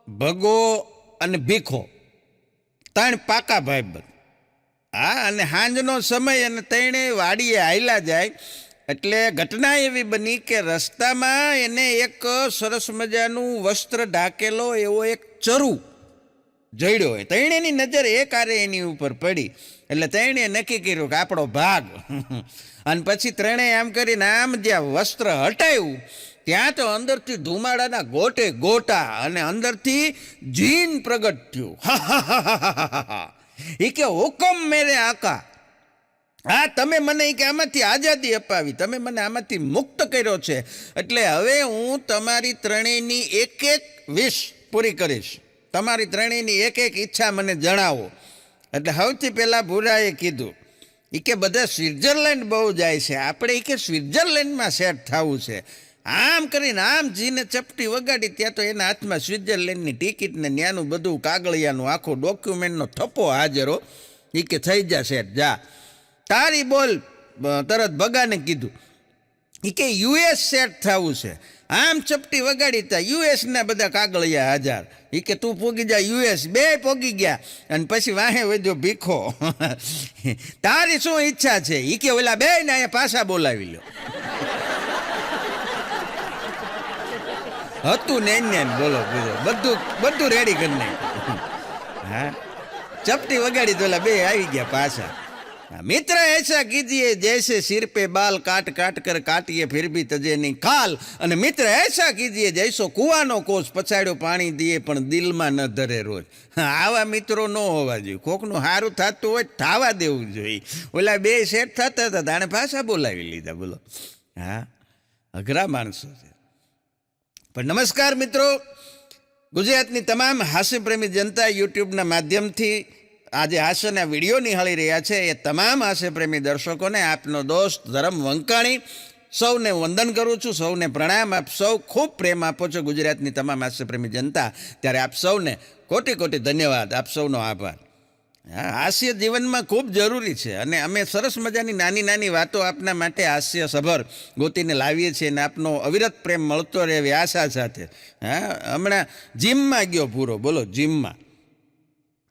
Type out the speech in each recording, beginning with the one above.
ભગો અને ભીખો ત્રણ પાકા ભાઈબંધ. હા, અને સાંજનો સમય અને ત્રણે વાડીએ હાલ્યા જાય એટલે ઘટના એવી બની કે રસ્તામાં એને એક સરસ મજાનું વસ્ત્ર ઢાંકેલો એવો એક ચરુ જડ્યો હોય. ત્રણેની નજર એક આરે એની ઉપર પડી એટલે ત્રણે નક્કી કર્યું કે આપણો ભાગ. અને પછી ત્રણેય આમ કરીને આમ જ્યાં વસ્ત્ર હટાવ્યું ત્યાં તો અંદરથી ધુમાડાના ગોટે ગોટા અને અંદરથી જીન પ્રગટ થયું. એ કે હુકમ મેરે આકા, હા તમે મને કે આમાંથી આઝાદી અપાવી, તમે મને આમાંથી મુક્ત કર્યો છે, એટલે હવે હું તમારી ત્રણેયની એક એક વિશ પૂરી કરીશ, તમારી ત્રણેયની એક એક ઈચ્છા મને જણાવો. એટલે સૌથી પહેલાં ભૂરાએ કીધું એ કે બધા સ્વિટ્ઝરલેન્ડ બહુ જાય છે, આપણે એ કે સ્વિટ્ઝરલેન્ડમાં સેટ થવું છે. આમ કરીને આમ જીને ચપટી વગાડી ત્યાં તો એના હાથમાં સ્વિટ્ઝરલેન્ડની ટિકિટ ને ત્યાંનું બધું કાગળિયાનું આખું ડોક્યુમેન્ટનો થપ્પો હાજરો. એ કે થઈ જા સેટ જા, તારી બોલ. તરત ભગાને કીધું એ કે યુએસ સેટ થવું છે. આમ ચપટી વગાડી તા યુએસના બધા કાગળિયા હાજર. એ કે તું પોગી જા યુએસ. બે પોગી ગયા અને પછી વાહે વધ્યો ભીખો. તારી શું ઈચ્છા છે? એ કે ઓલા બે ને અહીંયા પાછા બોલાવી લો. હતું ને એને બોલો બધું રેડી કરી નાખ્યું. હા, ચપટી વગાડી તો ઓલા બે આવી ગયા પાછા. મિત્ર ऐसा कीजिए जैसे सिर पे बाल काट काट कर काटिए फिर भी तजे नहीं खाल. અને મિત્ર ऐसा कीजिए जैસો કુવાનો કોસ પછાડ્યો પાણી દીએ પણ દિલમાં ન ધરે રોજ. આવા મિત્રો ન હોવા જોઈએ. કોકનું સારું થતું હોય થાવા દેવું જોઈએ. ઓલા બે સેટ થતા હતા તાણે ભાષા બોલાવી લીધા. બોલો, હા, અઘરા માણસો છે. પણ નમસ્કાર મિત્રો, ગુજરાતની તમામ હાસ્યપ્રેમી જનતા યુટ્યુબના માધ્યમથી આજે હાસ્યના વિડીયો નિહાળી રહ્યા છે એ તમામ હાસ્યપ્રેમી દર્શકોને આપનો દોસ્ત ધરમ વંકાણી સૌને વંદન કરું છું, સૌને પ્રણામ. આપ સૌ ખૂબ પ્રેમ આપો છો ગુજરાતની તમામ હાસ્યપ્રેમી જનતા, ત્યારે આપ સૌને કોટી કોટી ધન્યવાદ, આપ સૌનો આભાર. હા, હાસ્ય જીવનમાં ખૂબ જરૂરી છે અને અમે સરસ મજાની નાની નાની વાતો આપના માટે હાસ્ય સભર ગોતીને લાવીએ છીએ અને આપનો અવિરત પ્રેમ મળતો રહે એવી આશા સાથે. હા, હમણાં જીમમાં ગયો પૂરો, બોલો જીમમાં.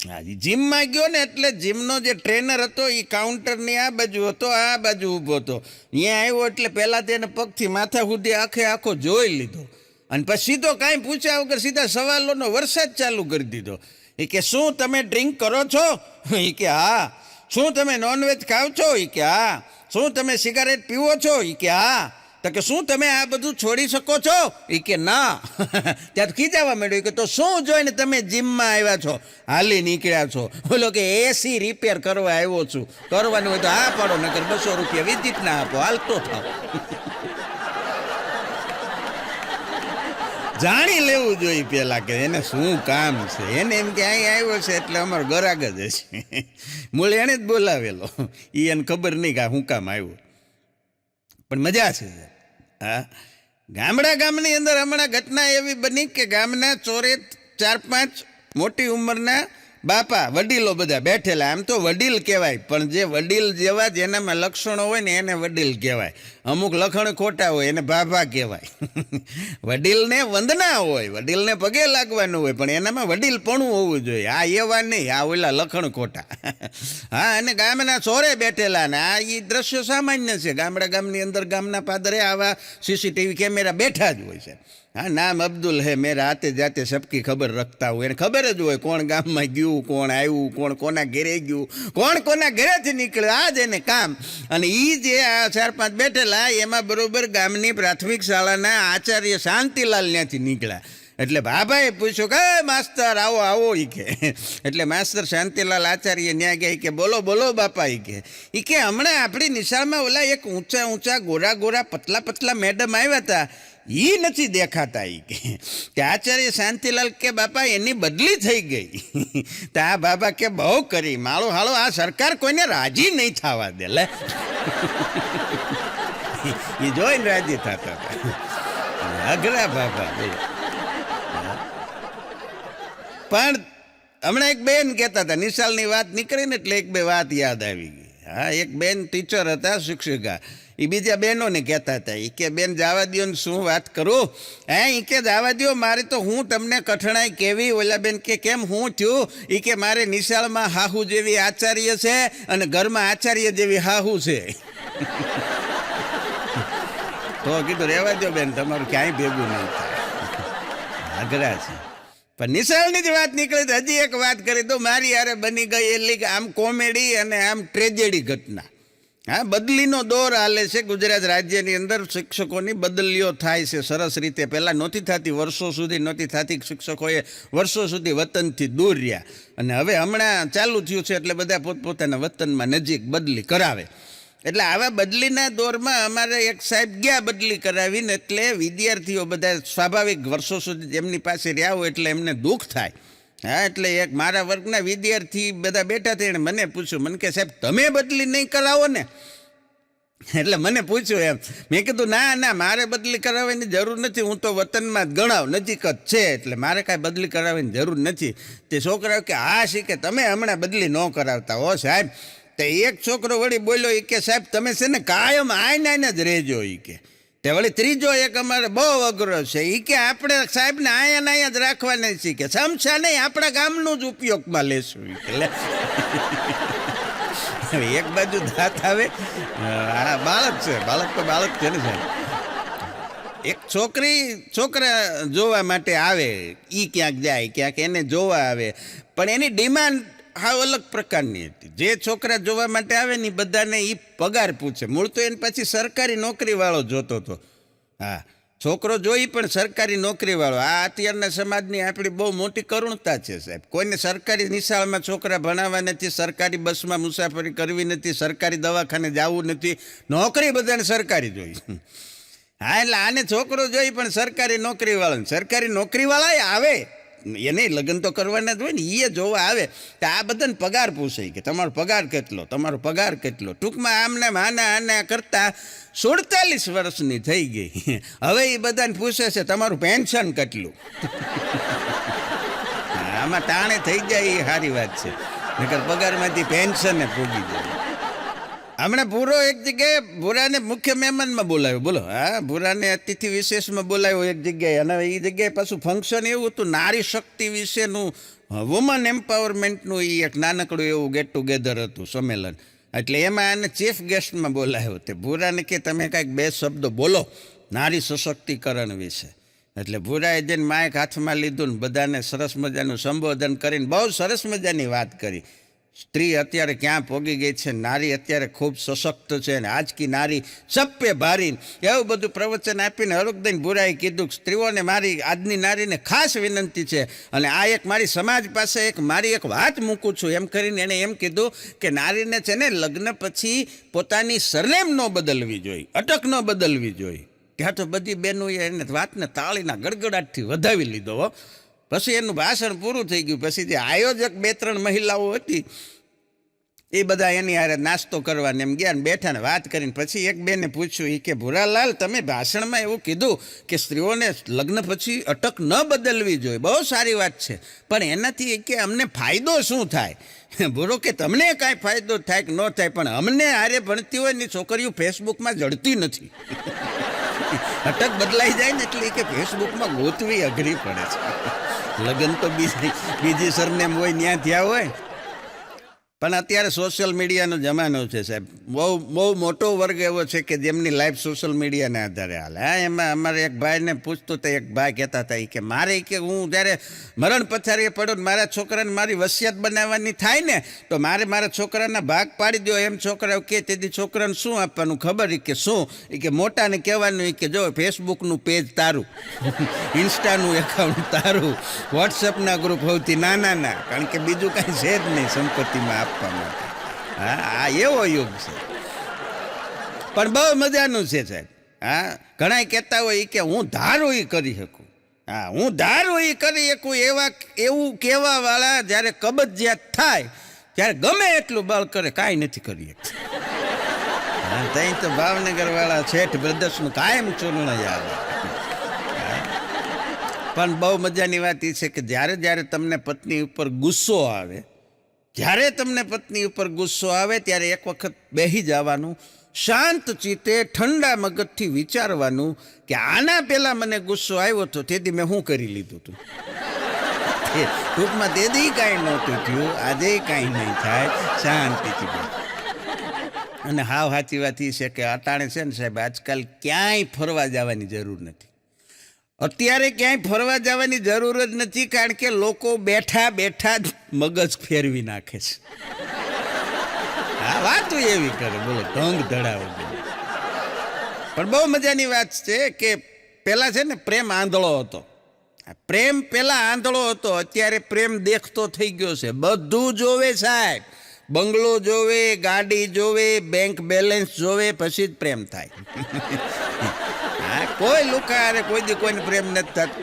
હા, જીમમાં ગયો ને એટલે જીમનો જે ટ્રેનર હતો એ કાઉન્ટરની આ બાજુ હતો, આ બાજુ ઊભો હતો. અહીંયા આવ્યો એટલે પહેલાં તેને પગથી માથા સુધી આખો જોઈ લીધો અને પછી સીધો કાંઈ પૂછ્યા વગર સીધા સવાલોનો વરસાદ ચાલુ કરી દીધો. એ કે શું તમે ડ્રિંક કરો છો? એ કે હા. શું તમે નોનવેજ ખાવ છો? એ કે હા. શું તમે સિગારેટ પીવો છો? એ કે હા. તો કે શું તમે આ બધું છોડી શકો છો? એ કે ના. ત્યાં ખીજાવા માંડ્યો. કે તો શું જોઈને તમે જીમમાં આવ્યા છો, હાલી નીકળ્યા છો? બોલો કે એસી રિપેર કરવા આવ્યો છું. કરવાનું હોય તો હા પાડો, નકર 200 રૂપિયા વિઝિટના આપો, હાલતો થાવ. જાણી લેવું જોઈએ પેલા કે એને શું કામ છે. એને એમ કે અહીં આવ્યો છે એટલે અમારો ગરાગ જ હશે. મૂળ એને જ બોલાવેલો, એ એને ખબર નહીં કે શું કામ આવ્યો. પણ મજા છે. હા, ગામની અંદર હમણાં ઘટના એવી બની કે ગામના ચોરે 4-5 મોટી ઉંમરના બાપા વડીલો બધા બેઠેલા. આમ તો વડીલ કહેવાય પણ જે વડીલ જેવા જેનામાં લક્ષણો હોય ને એને વડીલ કહેવાય. અમુક લખણ ખોટા હોય એને ભાભા કહેવાય. વડીલને વંદના હોય, વડીલને પગે લાગવાનું હોય પણ એનામાં વડીલપણું હોવું જોઈએ. આ એવા નહીં, આ ઓલા લખણ ખોટા. હા, અને ગામના ચોરે બેઠેલા ને આ એ દ્રશ્યો સામાન્ય છે. ગામની અંદર ગામના પાદરે આવા સીસીટીવી કેમેરા બેઠા જ હોય છે. હા, નામ અબ્દુલ હે, મેરા આતે જાતે સબકી ખબર રખતા હોય. એને ખબર જ હોય કોણ ગામમાં ગયું, કોણ આવ્યું, કોણ કોના ઘરે ગયું, કોણ કોના ઘરેથી નીકળ્યું, આ જ એને કામ. અને એ જે આ 4-5 બેઠેલા એમાં બરોબર ગામની પ્રાથમિક શાળાના આચાર્ય શાંતિલાલ ત્યાંથી નીકળ્યા. એટલે બાબાએ પૂછ્યું કે માસ્તર આવો આવો. એ કે એટલે માસ્તર શાંતિલાલ આચાર્ય ન્યા ગયા. કે બોલો બોલો બાપા. એ કે હમણાં આપણી નિશાળમાં ઓલા એક ઊંચા ગોરા પતલા મેડમ આવ્યા હતા, એ નથી દેખાતા. કે આચાર્ય શાંતિલાલ કે બાપા એની બદલી થઈ ગઈ. તો આ બાબા કે બહુ કરી માળો હાળો, આ સરકાર કોઈને રાજી નહીં થવા દે. લે એ જોઈને રાજી થતા હતા. અઘરા બાબા. પણ હમણાં એક બેન કહેતા હતા, નિશાળની વાત નીકળી ને એટલે એક બે વાત યાદ આવી ગઈ. હા, એક બેન ટીચર હતા, શિક્ષિકા. એ બીજા બહેનોને કહેતા હતા એ કે બેન જવા દો ને શું વાત કરું એ કે જવા દો મારે તો હું તમને કઠણાઈ કેવી ઓલા બેન કે કેમ હું થયું એ કે મારે નિશાળમાં હાહુ જેવી આચાર્ય છે અને ઘરમાં આચાર્ય જેવી હાહુ છે તો કીધું રહેવા દો બેન તમારું ક્યાંય ભેગું નહીં થાય અઘરા છે. પણ નિશાળની જ વાત નીકળી તો હજી એક વાત કરી તો મારી યારે બની ગઈ એટલી કે આમ કોમેડી અને આમ ટ્રેજેડી ઘટના. હા, બદલીનો દોર હાલે છે ગુજરાત રાજ્યની અંદર. શિક્ષકોની બદલીઓ થાય છે સરસ રીતે. પહેલાં નહોતી થતી, વર્ષો સુધી નહોતી થતી. શિક્ષકોએ વર્ષો સુધી વતનથી દૂર રહ્યા અને હવે હમણાં ચાલુ થયું છે એટલે બધા પોતપોતાના વતનમાં નજીક બદલી કરાવે. એટલે આવા બદલીના દોરમાં અમારે એક સાહેબ ગયા બદલી કરાવીને, એટલે વિદ્યાર્થીઓ બધા સ્વાભાવિક વર્ષો સુધી એમની પાસે રહ્યા હોય એટલે એમને દુઃખ થાય. હા, એટલે એક મારા વર્ગના વિદ્યાર્થી બધા બેઠા હતા, એણે મને પૂછ્યું, મને કે સાહેબ તમે બદલી નહીં કરાવો ને? એટલે મને પૂછ્યું એમ. મેં કીધું ના ના, મારે બદલી કરાવવાની જરૂર નથી, હું તો વતનમાં જ ગણાવ, નજીક જ છે, એટલે મારે કાંઈ બદલી કરાવવાની જરૂર નથી. તે છોકરાઓ કે હા શીખે તમે હમણાં બદલી ન કરાવતા હો સાહેબ. તો એક છોકરો વળી બોલ્યો એ કે સાહેબ તમે છે ને કાયમ આઈને જ રહેજો એ કે. તે વળી ત્રીજો એક અમારે બહુ અઘરો છે એ કે આપણે સાહેબને અહીંયા જ રાખવાના છીએ કે સમસા નહીં આપણા ગામનું જ ઉપયોગમાં લેશું એટલે એક બાજુ દાંત આવે. હા, બાળક છે, બાળક તો બાળક છે ને સાહેબ. એક છોકરા જોવા માટે આવે, એ ક્યાંક જાય ક્યાંક એને જોવા આવે, પણ એની ડિમાન્ડ હાવ અલગ પ્રકારની હતી. જે છોકરા જોવા માટે આવે ને બધાને એ પગાર પૂછે. મૂળ તો એને પછી સરકારી નોકરીવાળો જોતો હતો. હા, છોકરો જોઈ પણ સરકારી નોકરીવાળો. આ અત્યારના સમાજની આપણી બહુ મોટી કરુણતા છે સાહેબ. કોઈને સરકારી નિશાળમાં છોકરા ભણાવવા નથી, સરકારી બસમાં મુસાફરી કરવી નથી, સરકારી દવાખાને જવું નથી, નોકરી બધાને સરકારી જોઈ. હા, એટલે આને છોકરો જોઈ પણ સરકારી નોકરીવાળા આવે, એને લગ્ન તો કરવાના જ હોય ને, એ જોવા આવે તો આ બધાને પગાર પૂછે કે તમારો પગાર કેટલો. ટૂંકમાં આમને આના કરતાં 47 વર્ષની થઈ ગઈ. હવે એ બધાને પૂછે છે તમારું પેન્શન કેટલું. આમાં ટાણે થઈ જાય એ સારી વાત છે, નકર પગારમાંથી પેન્શને પૂગી જાય. હમણાં ભૂરો એક જગ્યાએ ભૂરાને મુખ્ય મહેમાનમાં બોલાવ્યો. બોલો, હા, ભૂરાને અતિથિ વિશેષમાં બોલાવ્યો એક જગ્યાએ. અને એ જગ્યાએ પાછું ફંક્શન એવું હતું, નારી શક્તિ વિશેનું, વુમન એમ્પાવરમેન્ટનું એ એક નાનકડું એવું ગેટ ટુગેધર હતું, સંમેલન. એટલે એમાં આને ચીફ ગેસ્ટમાં બોલાવ્યો. તે ભૂરાને કે તમે કાંઈક 2 શબ્દો બોલો નારી સશક્તિકરણ વિશે. એટલે ભૂરાએ જઈને માઇક હાથમાં લીધું ને બધાને સરસ મજાનું સંબોધન કરીને બહુ સરસ મજાની વાત કરી. સ્ત્રી અત્યારે ક્યાં પહોંચી ગઈ છે, નારી અત્યારે ખૂબ સશક્ત છે ને આજ કી નારી સબ પે ભારી, એવું બધું પ્રવચન આપીને હરખદઈને ભૂરાએ કીધું સ્ત્રીઓને મારી આજની નારીને ખાસ વિનંતી છે અને આ એક મારી સમાજ પાસે મારી એક વાત મૂકું છું એમ કરીને એણે એમ કીધું કે નારીને છે ને લગ્ન પછી પોતાની સરનેમ ન બદલવી જોઈએ, અટક ન બદલવી જોઈએ. ત્યાં તો બધી બહેનોએ એને વાતને તાળીના ગડગડાટથી વધાવી લીધો. પછી એનું ભાષણ પૂરું થઈ ગયું. પછી જે આયોજક 2-3 મહિલાઓ હતી એ બધા એની હારે નાસ્તો કરવાને એમ ગયા ને બેઠા ને વાત કરીને પછી એક બેને પૂછ્યું એ કે ભૂરાલાલ તમે ભાષણમાં એવું કીધું કે સ્ત્રીઓને લગ્ન પછી અટક ન બદલવી જોઈએ, બહુ સારી વાત છે, પણ એનાથી કે અમને ફાયદો શું થાય? ભૂરો કે તમને કાંઈ ફાયદો થાય કે ન થાય, પણ અમને હારે ભણતી હોય ને છોકરીઓ ફેસબુકમાં જડતી નથી. અટક બદલાઈ જાય ને એટલે કે ફેસબુકમાં ગોતવી અઘરી પડે છે. લગ્ન તો બીજી સરનેમ હોય ત્યાં થયા હોય. પણ અત્યારે સોશિયલ મીડિયાનો જમાનો છે સાહેબ. બહુ મોટો વર્ગ એવો છે કે જેમની લાઈફ સોશિયલ મીડિયાને આધારે હાલે. હા, એમાં અમારે એક ભાઈને પૂછતું તો એક ભાઈ કહેતા હતા કે મારે કે હું જ્યારે મરણ પથારીએ પડું મારા છોકરાને મારી વસિયત બનાવવાની થાય ને તો મારે મારા છોકરાના ભાગ પાડી દો. એમ છોકરાઓ કે તેથી છોકરાને શું આપવાનું ખબર કે શું કે મોટાને કહેવાનું કે જો ફેસબુકનું પેજ તારું, ઇન્સ્ટાનું એકાઉન્ટ તારું, વોટ્સઅપના ગ્રુપ સૌથી નાના, કારણ કે બીજું કાંઈ છે જ નહીં સંપત્તિમાં આપવા માટે. હા, આ એવો યુગ છે. પણ બહુ મજાનું છે સાહેબ. હા, ઘણા કહેતા હોય કે હું ધારું એ કરી શકું. હા, હું ધારું એ કરી શકું એવું કહેવાવાળા જ્યારે કબજિયાત થાય ત્યારે ગમે એટલું બળ કરે કાંઈ નથી કરી શકતા. ત્યાં તો ભાવનગરવાળા શેઠ બ્રદર્સનું કાયમ ચૂર્ણ આવે. પણ બહુ મજાની વાત એ છે કે જ્યારે તમને પત્ની ઉપર ગુસ્સો આવે જ્યારે તમને પત્ની ઉપર ગુસ્સો આવે ત્યારે એક વખત બેસી જવાનું, શાંત ચિત્તે ઠંડા મગજથી વિચારવાનું કે આના પહેલાં મને ગુસ્સો આવ્યો હતો તેથી મેં શું કરી લીધું હતું. ટૂંકમાં તેથી કાંઈ નહોતું થયું, આજે કાંઈ નહીં થાય, શાંતિથી બોલ. અને હાવ સાચી વાત એ છે કે અટાણે છે ને સાહેબ, આજકાલ ક્યાંય ફરવા જવાની જરૂર નથી. અત્યારે ક્યાંય ફરવા જવાની જરૂર જ નથી, કારણ કે લોકો બેઠા બેઠા જ મગજ ફેરવી નાખે છે. હા, વાતું એવી કરે, બોલો, ઢંગ ધડાવે. પણ બહુ મજાની વાત છે કે પહેલાં છે ને પ્રેમ આંધળો હતો. પ્રેમ પહેલાં આંધળો હતો, અત્યારે પ્રેમ દેખતો થઈ ગયો છે. બધું જોવે સાહેબ, બંગલો જોવે, ગાડી જોવે, બેંક બેલેન્સ જોવે, પછી જ પ્રેમ થાય. હા, કોઈ લુકા કોઈ દી કોઈને પ્રેમ નથી થતો.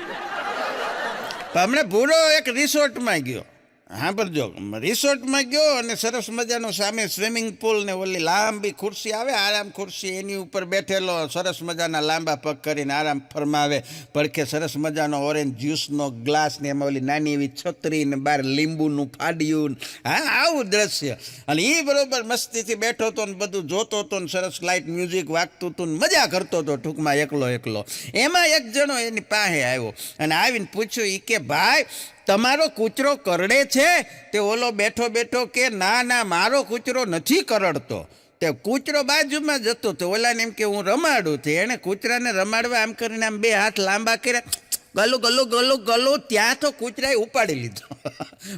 હમણાં ભૂરો એક રિસોર્ટમાં ગયો, હા બરજો, રિસોર્ટમાં ગયો અને સરસ મજાનો સામે સ્વિમિંગ પુલ ને ઓલી લાંબી ખુરશી આવે, આરામ ખુરશી, એની ઉપર બેઠેલો, સરસ મજાના લાંબા પગ કરીને આરામ ફરમાવે, પડખે સરસ મજાનો ઓરેન્જ જ્યુસનો ગ્લાસ ને એમાં ઓલી નાની એવી છત્રી ને બહાર લીંબુનું ફાડ્યું. હા, આવું દ્રશ્ય. અને એ બરોબર મસ્તીથી બેઠો હતો ને બધું જોતો હતો ને સરસ લાઇટ મ્યુઝિક વાગતું હતું ને મજા કરતો હતો, ટૂંકમાં એકલો એકલો. એમાં એક જણો એની પાસે આવ્યો અને આવીને પૂછ્યું, એ કે ભાઈ તમારો કૂતરો કરડે છે? તે ઓલો બેઠો બેઠો કે ના ના, મારો કૂતરો નથી કરડતો. તે કૂતરો બાજુમાં જતો તો ઓલાને એમ કે હું રમાડું. તે એણે કૂતરાને રમાડવા આમ કરીને આમ બે હાથ લાંબા કર્યા, ગલું ગલું ગલું ગલું, ત્યાં તો કૂતરાએ ઉપાડી લીધો,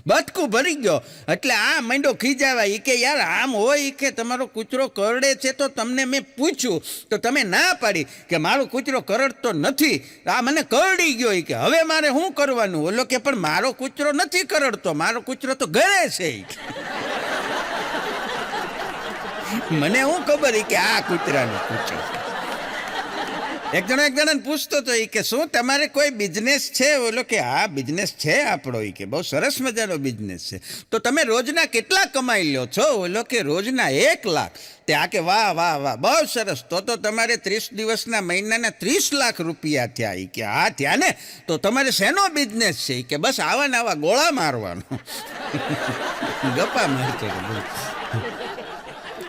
બટકું ભરી ગયો. એટલે આ માંડો ખીજાવા, એ કે યાર આમ હોય, એ કે તમારો કૂતરો કરડે છે તો તમને મેં પૂછ્યું તો તમે ના પાડી કે મારો કૂતરો કરડતો નથી, આ મને કરડી ગયો. એ કે હવે મારે શું કરવાનું? ઓલો કે પણ મારો કૂતરો નથી કરડતો, મારો કૂતરો તો ઘરે છે. મને શું ખબર કે આ કૂતરાનો કૂતરો. એક જણાને પૂછતો હતો, એ કે શું તમારે કોઈ બિઝનેસ છે? બોલો કે હા બિઝનેસ છે આપણો, એ કે બહુ સરસ મજાનો બિઝનેસ છે. તો તમે રોજના કેટલા કમાઈ લો છો? બોલો કે રોજના 1 લાખ. તે આ કે વાહ વાહ વાહ, બહુ સરસ, તો તમારે 30 દિવસના મહિનાના 30 લાખ રૂપિયા થયા. એ કે હા થયા ને. તો તમારે શેનો બિઝનેસ છે? એ કે બસ આવા ને આવા ગોળા મારવાનો. ગપ્પા મારતો.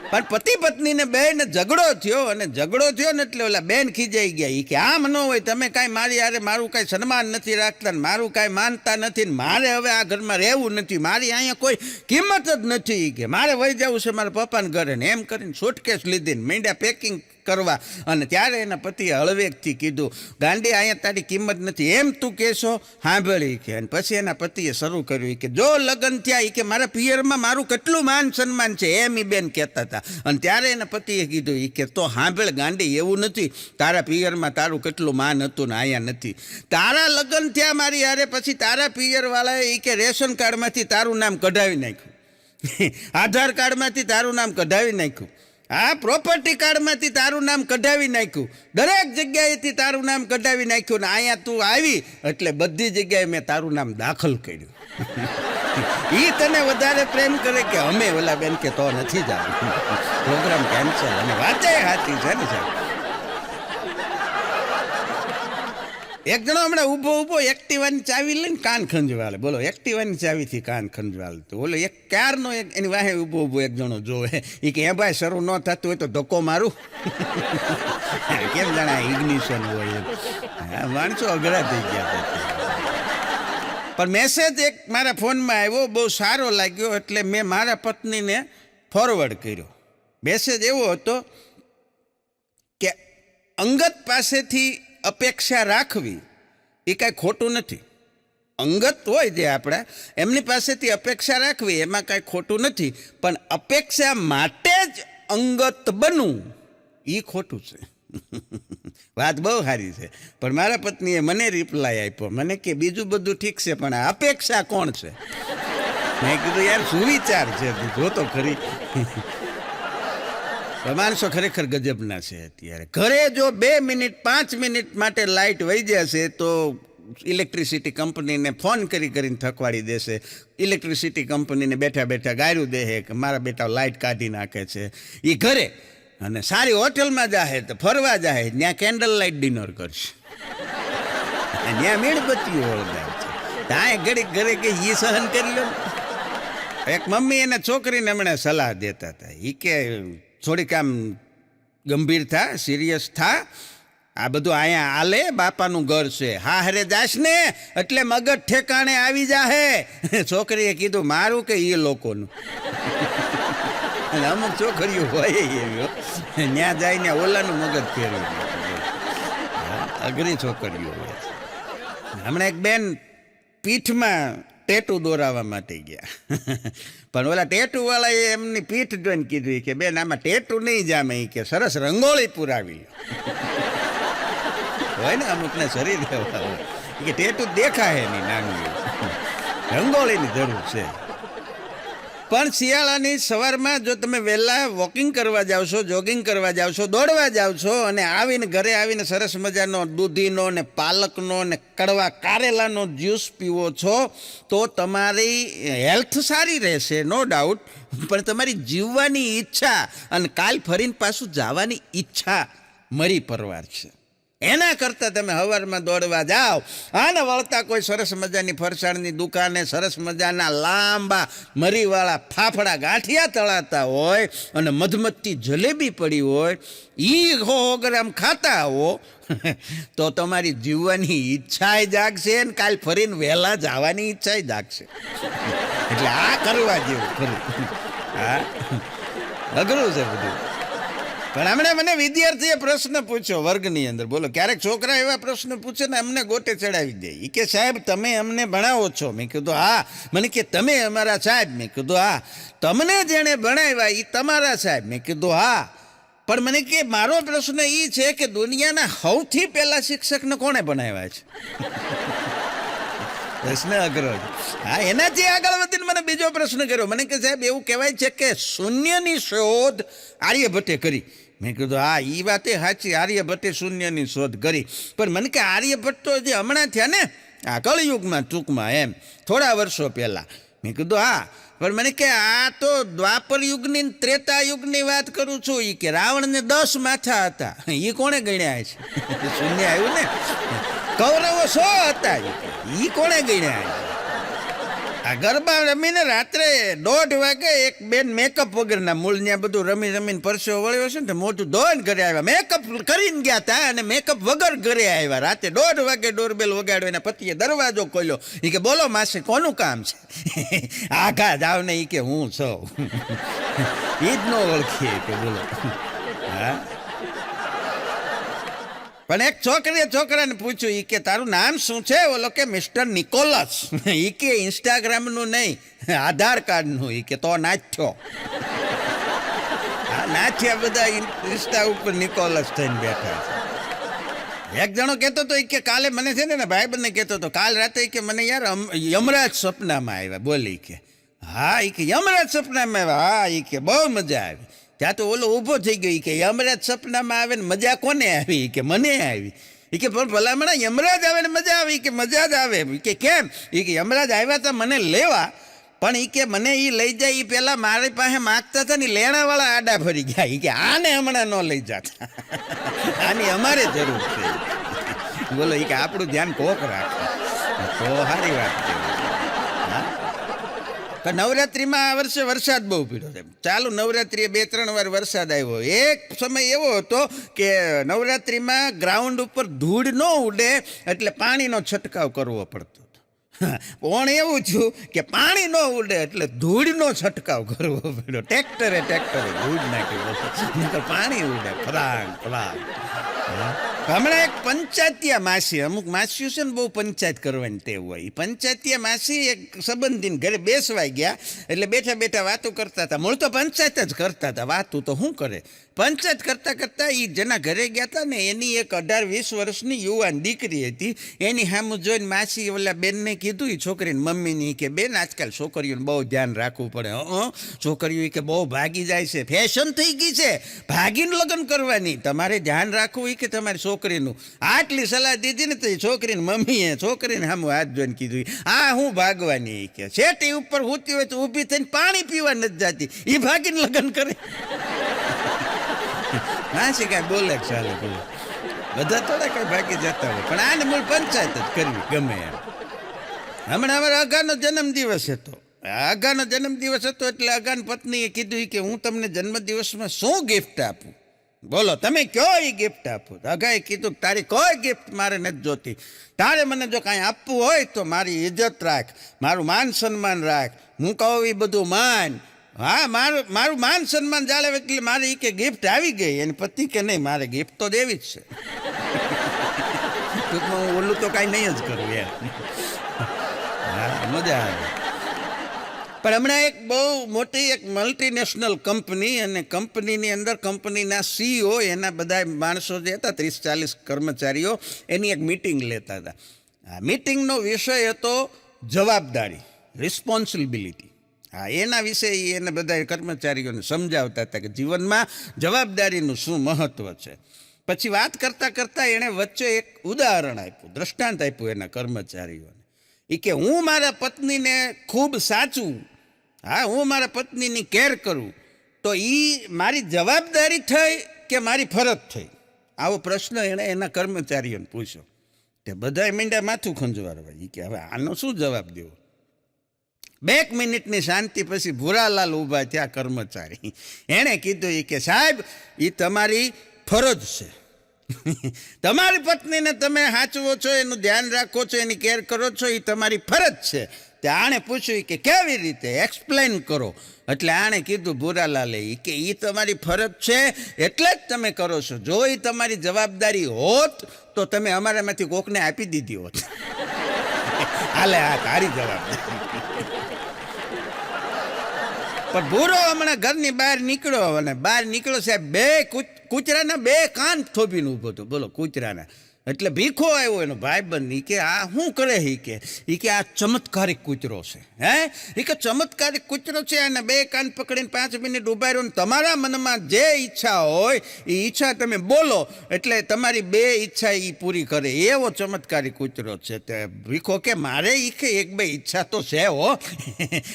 પણ પતિ પત્નીને બેન ઝઘડો થયો, અને ઝઘડો થયો ને એટલે ઓલા બેન ખીજાઈ ગયા. એ કે આમ ન હોય, તમે કાંઈ મારી યારે મારું કાંઈ સન્માન નથી રાખતા ને મારું કાંઈ માનતા નથી ને મારે હવે આ ઘરમાં રહેવું નથી, મારી અહીંયા કોઈ કિંમત જ નથી. કે મારે વહી જવું છે મારા પપ્પાને ઘરે. ને એમ કરીને સુટકેસ લીધી ને મીંડા પેકિંગ કરવા. અને ત્યારે એના પતિએ હળવેકથી કીધું, ગાંડી અહીંયા તારી કિંમત નથી એમ તું કહેશો, સાંભળી. કે અને પછી એના પતિએ શરૂ કર્યું કે જો લગ્ન થયા, એ કે મારા પિયરમાં મારું કેટલું માન સન્માન છે એમ એ બેન કહેતા હતા. અને ત્યારે એના પતિએ કીધું, એ કે તો સાંભળ ગાંડી, એવું નથી, તારા પિયરમાં તારું કેટલું માન હતું ને અહીંયા નથી. તારા લગ્ન થયા મારી યારે, પછી તારા પિયરવાળાએ એ કે રેશન કાર્ડમાંથી તારું નામ કઢાવી નાખ્યું, આધાર કાર્ડમાંથી તારું નામ કઢાવી નાખ્યું, આ પ્રોપર્ટી કાર્ડમાંથી તારું નામ કઢાવી નાખ્યું, દરેક જગ્યાએથી તારું નામ કઢાવી નાખ્યું. ને અહીંયા તું આવી એટલે બધી જગ્યાએ મેં તારું નામ દાખલ કર્યું. એ તને વધારે પ્રેમ કરે કે અમે? ઓલા બેન કે તો નથી જવું, પ્રોગ્રામ કેન્સલ. અને વાંચે સાચી છે ને સાહેબ. એક જણો હમણાં ઊભો ઊભો એક્ટિવાની ચાવી લઈને કાન ખંજવાળે. બોલો, એક્ટિવાની ચાવીથી કાન ખંજવાળે. તો બોલો એક ક્યારનો એની વાહે ઊભો ઊભો એક જણો જોવે. એ કે હે ભાઈ શરૂ ન થતું હોય તો ધક્કો મારું. કેમ જાણે ઇગ્નિશન હોય એમ. માણસો અઘરા થઈ ગયા. પણ મેસેજ એક મારા ફોનમાં આવ્યો, બહુ સારો લાગ્યો, એટલે મેં મારા પત્નીને ફોરવર્ડ કર્યો. મેસેજ એવો હતો કે અંગત પાસેથી અપેક્ષા રાખવી એ કાંઈ ખોટું નથી. અંગત હોય જે આપણા, એમની પાસેથી અપેક્ષા રાખવી એમાં કાંઈ ખોટું નથી. પણ અપેક્ષા માટે જ અંગત બનવું એ ખોટું છે. વાત બહુ સારી છે. પણ મારા પત્નીએ મને રિપ્લાય આપ્યો, મને કે બીજું બધું ઠીક છે પણ આ અપેક્ષા કોણ છે? મેં કીધું યાર સુવિચાર છે, જો તો ખરી. માણસો ખરેખર ગજબના છે. અત્યારે ઘરે જો 2 મિનિટ 5 મિનિટ માટે લાઇટ વહી જશે તો ઇલેક્ટ્રિસિટી કંપનીને ફોન કરીને થકવાડી દેશે. ઇલેક્ટ્રિસિટી કંપનીને બેઠા બેઠા ગાયરું દે કે મારા બેટા લાઇટ કાઢી નાખે છે. એ ઘરે અને સારી હોટલમાં જાહે તો ફરવા જાહે, ત્યાં કેન્ડલ લાઇટ ડિનર કરશે, ત્યાં મીણબત્તીઓ ઓળગાય છે. ત્યાં ઘડીક ઘરે કે એ સહન કરી લો. એક મમ્મી એને છોકરીને હમણાં સલાહ દેતા હતા. એ કે થોડીક આમ ગંભીર થા, સિરિયસ થા. આ બધું અહીંયા આલે બાપાનું ઘર છે. હા હરે જાશ ને એટલે મગજ ઠેકાણે આવી જાહે. છોકરીએ કીધું મારું કે એ લોકોનું. અને અમુક છોકરીઓ હોય એવી, ત્યાં જઈને ઓલાનું મગજ ફેરવી. અઘરી છોકરીઓ હોય. હમણાં એક બેન પીઠમાં ટેટુ દોરાવવા માટે ગયા, પણ ઓલા ટેટુ વાળાએ એમની પીઠ જોઈને કીધું કે બેન આમાં ટેટુ નહીં જામે, કે સરસ રંગોળી પુરાવી હોય ને અમુકને શરીર હોય કે ટેટુ દેખાય નહીં, નાનું રંગોળીની જરૂર છે. પણ શિયાળાની સવારમાં જો તમે વહેલા વોકિંગ કરવા જાઓ છો, જોગિંગ કરવા જાઓ છો, દોડવા જાઓ છો અને આવીને ઘરે આવીને સરસ મજાનો દૂધીનો ને પાલકનો ને કડવા કારેલાનો જ્યુસ પીવો છો તો તમારી હેલ્થ સારી રહેશે, નો ડાઉટ. પણ તમારી જીવવાની ઈચ્છા અને કાલ ફરીને પાછું જવાની ઈચ્છા મરી પરવાર છે. એના કરતાં તમે સવારમાં દોડવા જાઓ અને વળતા કોઈ સરસ મજાની ફરસાણની દુકાને સરસ મજાના લાંબા મરીવાળા ફાફડા ગાંઠિયા તળાતા હોય અને મધમત્તી જલેબી પડી હોય, એ 100 ગ્રામ ખાતા હો તો તમારી જીવવાની ઈચ્છાએ જાગશે ને કાલ ફરીને વહેલા જવાની ઈચ્છાએ જાગશે. એટલે આ કરવા જેવું ખરું. હા, અઘરું છે બધું. પણ હમણાં મને વિદ્યાર્થીએ પ્રશ્ન પૂછ્યો વર્ગની અંદર. બોલો, ક્યારેક છોકરા એવા પ્રશ્ન પૂછે ને અમને ગોટે ચડાવી દે. એ કે સાહેબ તમે અમને ભણાવો છો? મેં કીધું હા. મને કે તમે અમારા સાહેબ? મેં કીધું હા. તમને જેણે ભણાવ્યા એ તમારા સાહેબ? મેં કીધું હા. પણ મને કે મારો પ્રશ્ન એ છે કે દુનિયાના સૌથી પહેલા શિક્ષકને કોણે ભણાવ્યા છે? પ્રશ્ન અઘરો. હા, એનાથી આગળ વધીને મને બીજો પ્રશ્ન કર્યો. મને કે સાહેબ એવું કહેવાય છે કે શૂન્યની શોધ આર્યભટ્ટે કરી. મેં કીધું હા, એ વાતે સાચી, આર્યભટ્ટે શૂન્યની શોધ કરી. પણ મને કે આર્યભટ્ટ તો જે હમણાં થયા ને આ કળયુગમાં, ટૂંકમાં એમ થોડા વર્ષો પહેલાં. મેં કીધું હા. પણ મને કે આ તો દ્વાપર યુગની ત્રેતા યુગની વાત કરું છું. એ કે રાવણને 10 માથા હતા, એ કોણે ગણ્યા છે? શૂન્ય આવ્યું ને. કૌરવો 100 હતા, એ કોણે ગણ્યા? આ ગરબા રમીને રાત્રે 1:30 વાગે એક બેન મેકઅપ વગરના, મૂળ ત્યાં બધું રમી રમીને પરસેવો વળ્યો છે ને મોટું ધોઈને ઘરે આવ્યા. મેકઅપ કરીને ગયા હતા અને મેકઅપ વગર ઘરે આવ્યા. રાતે 1:30 વાગે ડોરબેલ વગાડ્યો. એના પતિએ દરવાજો ખોલ્યો. એ કે બોલો માસી, કોનું કામ છે? આઘા જાવ ને. એ કે હું છું. એ જ ન ઓળખીએ કે બોલો. હા. પણ એક છોકરીએ છોકરાને પૂછ્યું, એ કે તારું નામ શું છે? ઓલો કે મિસ્ટર નિકોલસ. એ કે ઇન્સ્ટાગ્રામનું નહીં, આધાર કાર્ડનું. એ કે તો નાચ્યો. હા, નાચ્યા બધા ઇન્સ્ટા ઉપર નિકોલસ થઈને બેઠા છે. એક જણો કહેતો હતો કે કાલે મને છે ને ભાઈ બંને કહેતો હતો કાલ રાતે કે મને યાર યમરાજ સપનામાં આવ્યા. બોલી કે હા. એ કે યમરાજ સપનામાં આવ્યા? હા. એ કે બહુ મજા આવી. ત્યાં તો ઓલો ઊભો થઈ ગયો. કે યમરાજ સપનામાં આવે ને મજા કોને આવી? કે મને આવી. એ કે પણ ભલામણા યમરાજ આવે ને મજા આવી? કે મજા જ આવે. કે કેમ? એ કે યમરાજ આવ્યા હતા મને લેવા, પણ એ કે મને એ લઈ જાય એ પહેલાં મારી પાસે માગતા હતા ને લેણાવાળા આડા ફરી ગયા. એ કે આને હમણાં ન લઈ જતા, આની અમારે જરૂર છે. બોલો, એ કે આપણું ધ્યાન કોક રાખે તો સારી વાત છે. નવરાત્રિમાં આ વર્ષે વરસાદ બહુ પીડ્યો છે. ચાલુ નવરાત્રિએ 2-3 વાર વરસાદ આવ્યો. એક સમય એવો હતો કે નવરાત્રિમાં ગ્રાઉન્ડ ઉપર ધૂળ ન ઉડે એટલે પાણીનો છંટકાવ કરવો પડતો હતો. પણ એવું થયું કે પાણી ન ઉડે એટલે ધૂળનો છંટકાવ કરવો પડ્યો. ટ્રેક્ટરે ધૂળ નાખ્યું, પાણી ઉડે ફરાંગ ફરાંગ. હમણાં એક પંચાયતીયા માસી, અમુક માસીઓ છે ને બહુ પંચાયત કરવાની ટેવ હોય. એ પંચાયતીયા માસી એક સંબંધીને ઘરે બેસવાઈ ગયા. એટલે બેઠા બેઠા વાતો કરતા હતા. મૂળ તો પંચાયત જ કરતા હતા, વાતું તો શું કરે. પંચાયત કરતાં કરતાં એ જેના ઘરે ગયા હતા ને એની એક 18-20 વર્ષની યુવાન દીકરી હતી. એની સામું જોઈને માસી ઓલા બેનને કીધું, એ છોકરીને મમ્મીની, કે બેન આજકાલ છોકરીઓને બહુ ધ્યાન રાખવું પડે. છોકરીઓ કે બહુ ભાગી જાય છે, ફેશન થઈ ગઈ છે, ભાગીને લગ્ન કરવાની, તમારે ધ્યાન રાખવું કે તમારી છોકરીનું. આટલી સલાહ દીધી ને તો એ છોકરીને મમ્મીએ છોકરીને સામું હાથ જોઈને કીધું, આ હું ભાગવાની? કે શેટી ઉપર સૂતી હોય તો ઊભી થઈને પાણી પીવા નથી જતી, એ ભાગીને લગ્ન કરે. ના છે કાંઈ બોલે ચાલે બોલે, બધા થોડા કાંઈ ભાગી જતા હોય. પણ આને મૂળ પંચાયત જ કરવી ગમે એમ. હમણાં અમારા અગાનો જન્મદિવસ હતો આગાનો જન્મદિવસ હતો એટલે આગાન પત્નીએ કીધું કે હું તમને જન્મદિવસમાં શું ગિફ્ટ આપું, બોલો તમે કયો એ ગિફ્ટ આપો. આગાએ કીધું તારી કોઈ ગિફ્ટ મારે નથી જોતી, તારે મને જો કાંઈ આપવું હોય તો મારી ઇજ્જત રાખ, મારું માન સન્માન રાખ, હું કહું એ બધું માન. હા, મારું માન સન્માન જાળવે એટલે મારે એ કે ગિફ્ટ આવી ગઈ. એની પતિ કે નહીં, મારે ગિફ્ટ તો દેવી જ છે. ટૂંકમાં હું ઓલું તો કાંઈ નહીં જ કરું યાર. હા, મજા આવે. પણ હમણાં એક બહુ મોટી એક મલ્ટીનેશનલ કંપની, અને કંપનીની અંદર કંપનીના CEO એના બધા માણસો જે હતા 30-40 કર્મચારીઓ, એની એક મિટિંગ લેતા હતા. આ મિટિંગનો વિષય હતો જવાબદારી, રિસ્પોન્સિબિલિટી. હા, એના વિશે એને બધા કર્મચારીઓને સમજાવતા હતા કે જીવનમાં જવાબદારીનું શું મહત્ત્વ છે. પછી વાત કરતાં કરતાં એણે વચ્ચે એક ઉદાહરણ આપ્યું, દ્રષ્ટાંત આપ્યું એના કર્મચારીઓને. એ કે હું મારા પત્નીને ખૂબ સાચું, હા, હું મારા પત્નીની કેર કરું તો એ મારી જવાબદારી થઈ કે મારી ફરજ થઈ? આવો પ્રશ્ન એણે એના કર્મચારીઓને પૂછ્યો. તે બધાએ મીંડા માથું ખંજવારવા. એ કે હવે આનો શું જવાબ દેવો? 2 મિનિટની શાંતિ પછી ભૂરાલાલ ઊભા થયા કર્મચારી. એણે કીધું એ કે સાહેબ, એ તમારી ફરજ છે. તમારી પત્નીને તમે સાચવો છો, એનું ધ્યાન રાખો છો, એની કેર કરો છો, એ તમારી ફરજ છે. તે આણે પૂછ્યું કે કેવી રીતે, એક્સપ્લેન કરો. એટલે આણે કીધું ભૂરાલાલે કે એ તમારી ફરજ છે એટલે જ તમે કરો છો. જો એ તમારી જવાબદારી હોત તો તમે અમારામાંથી કોકને આપી દીધી હોત. હાલે, આ તારી જવાબદારી. પણ ભૂરો હમણાં ઘરની બહાર નીકળ્યો, અને બહાર નીકળ્યો સાહેબ, 2 કૂતરાના 2 કાન થોભીને ઊભો હતો. બોલો, કૂતરાના. એટલે ભીખો આવ્યો એનો ભાઈબંધ. એ કે આ શું કરે? એ કે આ ચમત્કારિક કૂતરો છે. હે, એ કે ચમત્કારિક કૂતરો છે, અને 2 કાન પકડીને 5 મિનિટ ઉભા રહ્યો, તમારા મનમાં જે ઈચ્છા હોય એ ઈચ્છા તમે બોલો એટલે તમારી 2 ઈચ્છા એ પૂરી કરે, એવો ચમત્કારિક કૂતરો છે. તે ભીખો કે મારે એ કે 1-2 ઈચ્છા તો છે હો,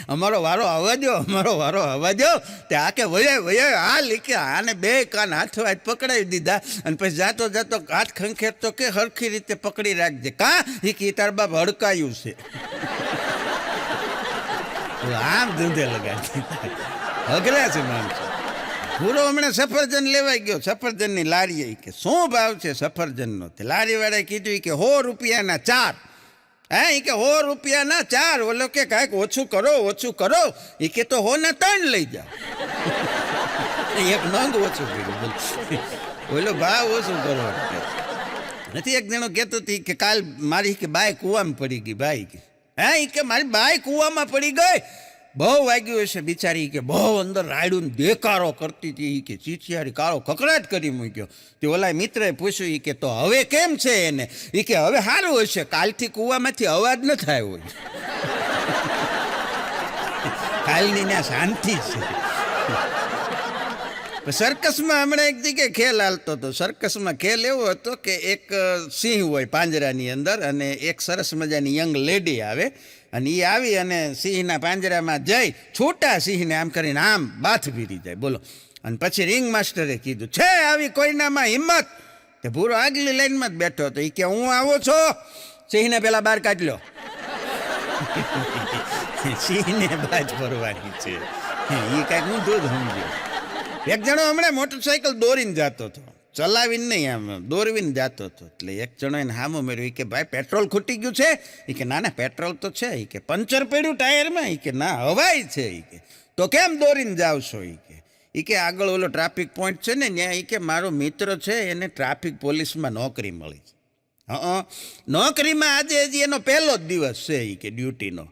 અમારો વારો આવવા દો, અમારો વારો આવવા દો. તે આ કે વયે હાલ. કે આને 2 કાન હાથો હાથ પકડાવી દીધા, અને પછી જાતો જાતો હાથ ખંખેરતો કે હરખી રીતે પકડી રાખજે. કા એ કે તાર બાપ હડકાયું છે. આમ ધંધે લગાડી અઘરા છે માણસો. પૂરો હમણાં સફરજન લેવાઈ ગયો, સફરજનની લારીએ. કે શું ભાવ છે સફરજનનો? તે લારીવાળાએ કીધું કે 100 રૂપિયાના 4. હા, એ કે 100 રૂપિયાના 4. ઓલો કે કાંઈક ઓછું કરો, ઓછું કરો. એ કે તો 100ના 3 લઈ જાઓ. એક નંગ ઓછું કર્યું. ઓલો ભાવ ઓછું કરો નથી. એક જણો કહેતો હતી કે કાલ મારી કે બાય કૂવામાં પડી ગઈ. ભાઈ કે હા, એ કે મારી બાય કૂવામાં પડી ગઈ, બહુ વાગ્યું હશે બિચારી, કે બહુ અંદર રાયડું દેકારો કરતી હતી. કે ચીચિયારી કાળો કકડાટ કરી મૂક્યો. તે ઓલા મિત્રએ પૂછ્યું કે તો હવે કેમ છે એને? એ કે હવે સારું હશે, કાલથી કૂવામાંથી અવાજ ન થાય હોય. કાલની ના શાંતિ છે. સર્કસમાં હમણાં એક જગ્યાએ ખેલ હાલતો હતો. સર્કસમાં ખેલ એવો હતો કે એક સિંહ હોય પાંજરાની અંદર, અને એક સરસ મજાની યંગ લેડી આવે, અને એ આવી અને સિંહના પાંજરામાં જઈ છોટા સિંહને આમ કરીને આમ બાથ ભીરી જાય. બોલો. અને પછી રિંગ માસ્ટરે કીધું છે આવી કોઈનામાં હિંમત? તે ભૂરો આગલી લાઈનમાં જ બેઠો હતો. એ કે હું આવો છો? સિંહને પેલા બહાર કાઢ લો. સિંહને બાજ ભરવાની છે, એ કાંઈક હું દૂધ સમજ્યો. એક જણો હમણાં મોટરસાઇકલ દોરીને જતો હતો, ચલાવીને નહીં, આમ દોરવીને જતો હતો. એટલે એક જણો એને હામો મેળવ્યું. કે ભાઈ પેટ્રોલ ખૂટી ગયું છે? એ કે ના પેટ્રોલ તો છે. એ કે પંચર પડ્યું ટાયરમાં? એ કે ના હવાઈ છે. એ કે તો કેમ દોરીને જાવ છો? એ કે આગળ ઓલો ટ્રાફિક પોઈન્ટ છે ને ત્યાં, એ કે મારો મિત્ર છે, એને ટ્રાફિક પોલીસમાં નોકરી મળી છે. નોકરીમાં આજે હજી એનો પહેલો જ દિવસ છે. એ કે ડ્યુટીનો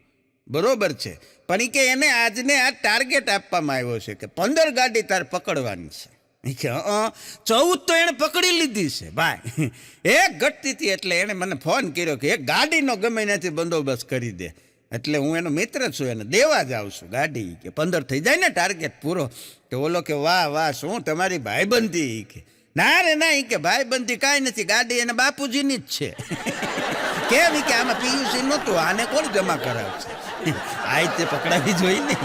બરોબર છે, પણ એ કે એને આજને આ ટાર્ગેટ આપવામાં આવ્યો છે કે 15 ગાડી તાર પકડવાની છે. એ કે 14 તો એણે પકડી લીધી છે ભાઈ. એક ઘટતી હતી એટલે એણે મને ફોન કર્યો કે એક ગાડીનો ગમે ત્યાંથી બંદોબસ્ત કરી દે. એટલે હું એનો મિત્ર છું, એને દેવા જ આવું છું ગાડી. કે 15 થઈ જાય ને ટાર્ગેટ પૂરો. તો ઓલો કે વાહ વાહ, શું તમારી ભાઈબંધી? કે ના રે ના, કે ભાઈબંધી કાંઈ નથી, ગાડી એને બાપુજીની જ છે. કેમ? કે આમાં પીયુસી નહોતું, આને કોણ જમા કરાવશે? આ તે પકડાવી જોઈ ને.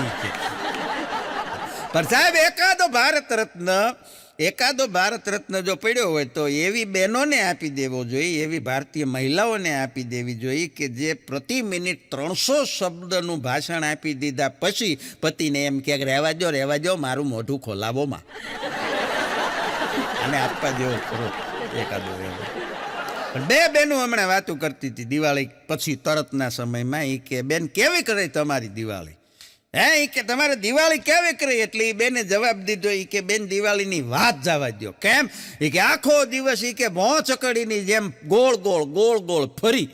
પણ સાહેબ, એકાદો ભારત રત્ન એકાદો ભારત રત્ન જો પડ્યો હોય તો એવી બહેનોને આપી દેવો જોઈએ, એવી ભારતીય મહિલાઓને આપી દેવી જોઈએ કે જે પ્રતિ મિનિટ 300 શબ્દનું ભાષણ આપી દીધા પછી પતિને એમ કે રહેવા દો મારું મોઢું ખોલાવોમાં. અને આપવા જેવો ખરો એકાદો એવો. પણ બે બહેનો હમણાં વાતો કરતી હતી દિવાળી પછી તરતના સમયમાં. એ કે બેન કેવી કરે તમારી દિવાળી? એ કે તમારે દિવાળી કેવી કરી? એટલે એ બેને જવાબ દીધો, એ કે બેન દિવાળીની વાત જવા દો. કેમ? એ કે આખો દિવસ એ કે ભોં ચકડીની જેમ ગોળ ગોળ ફરી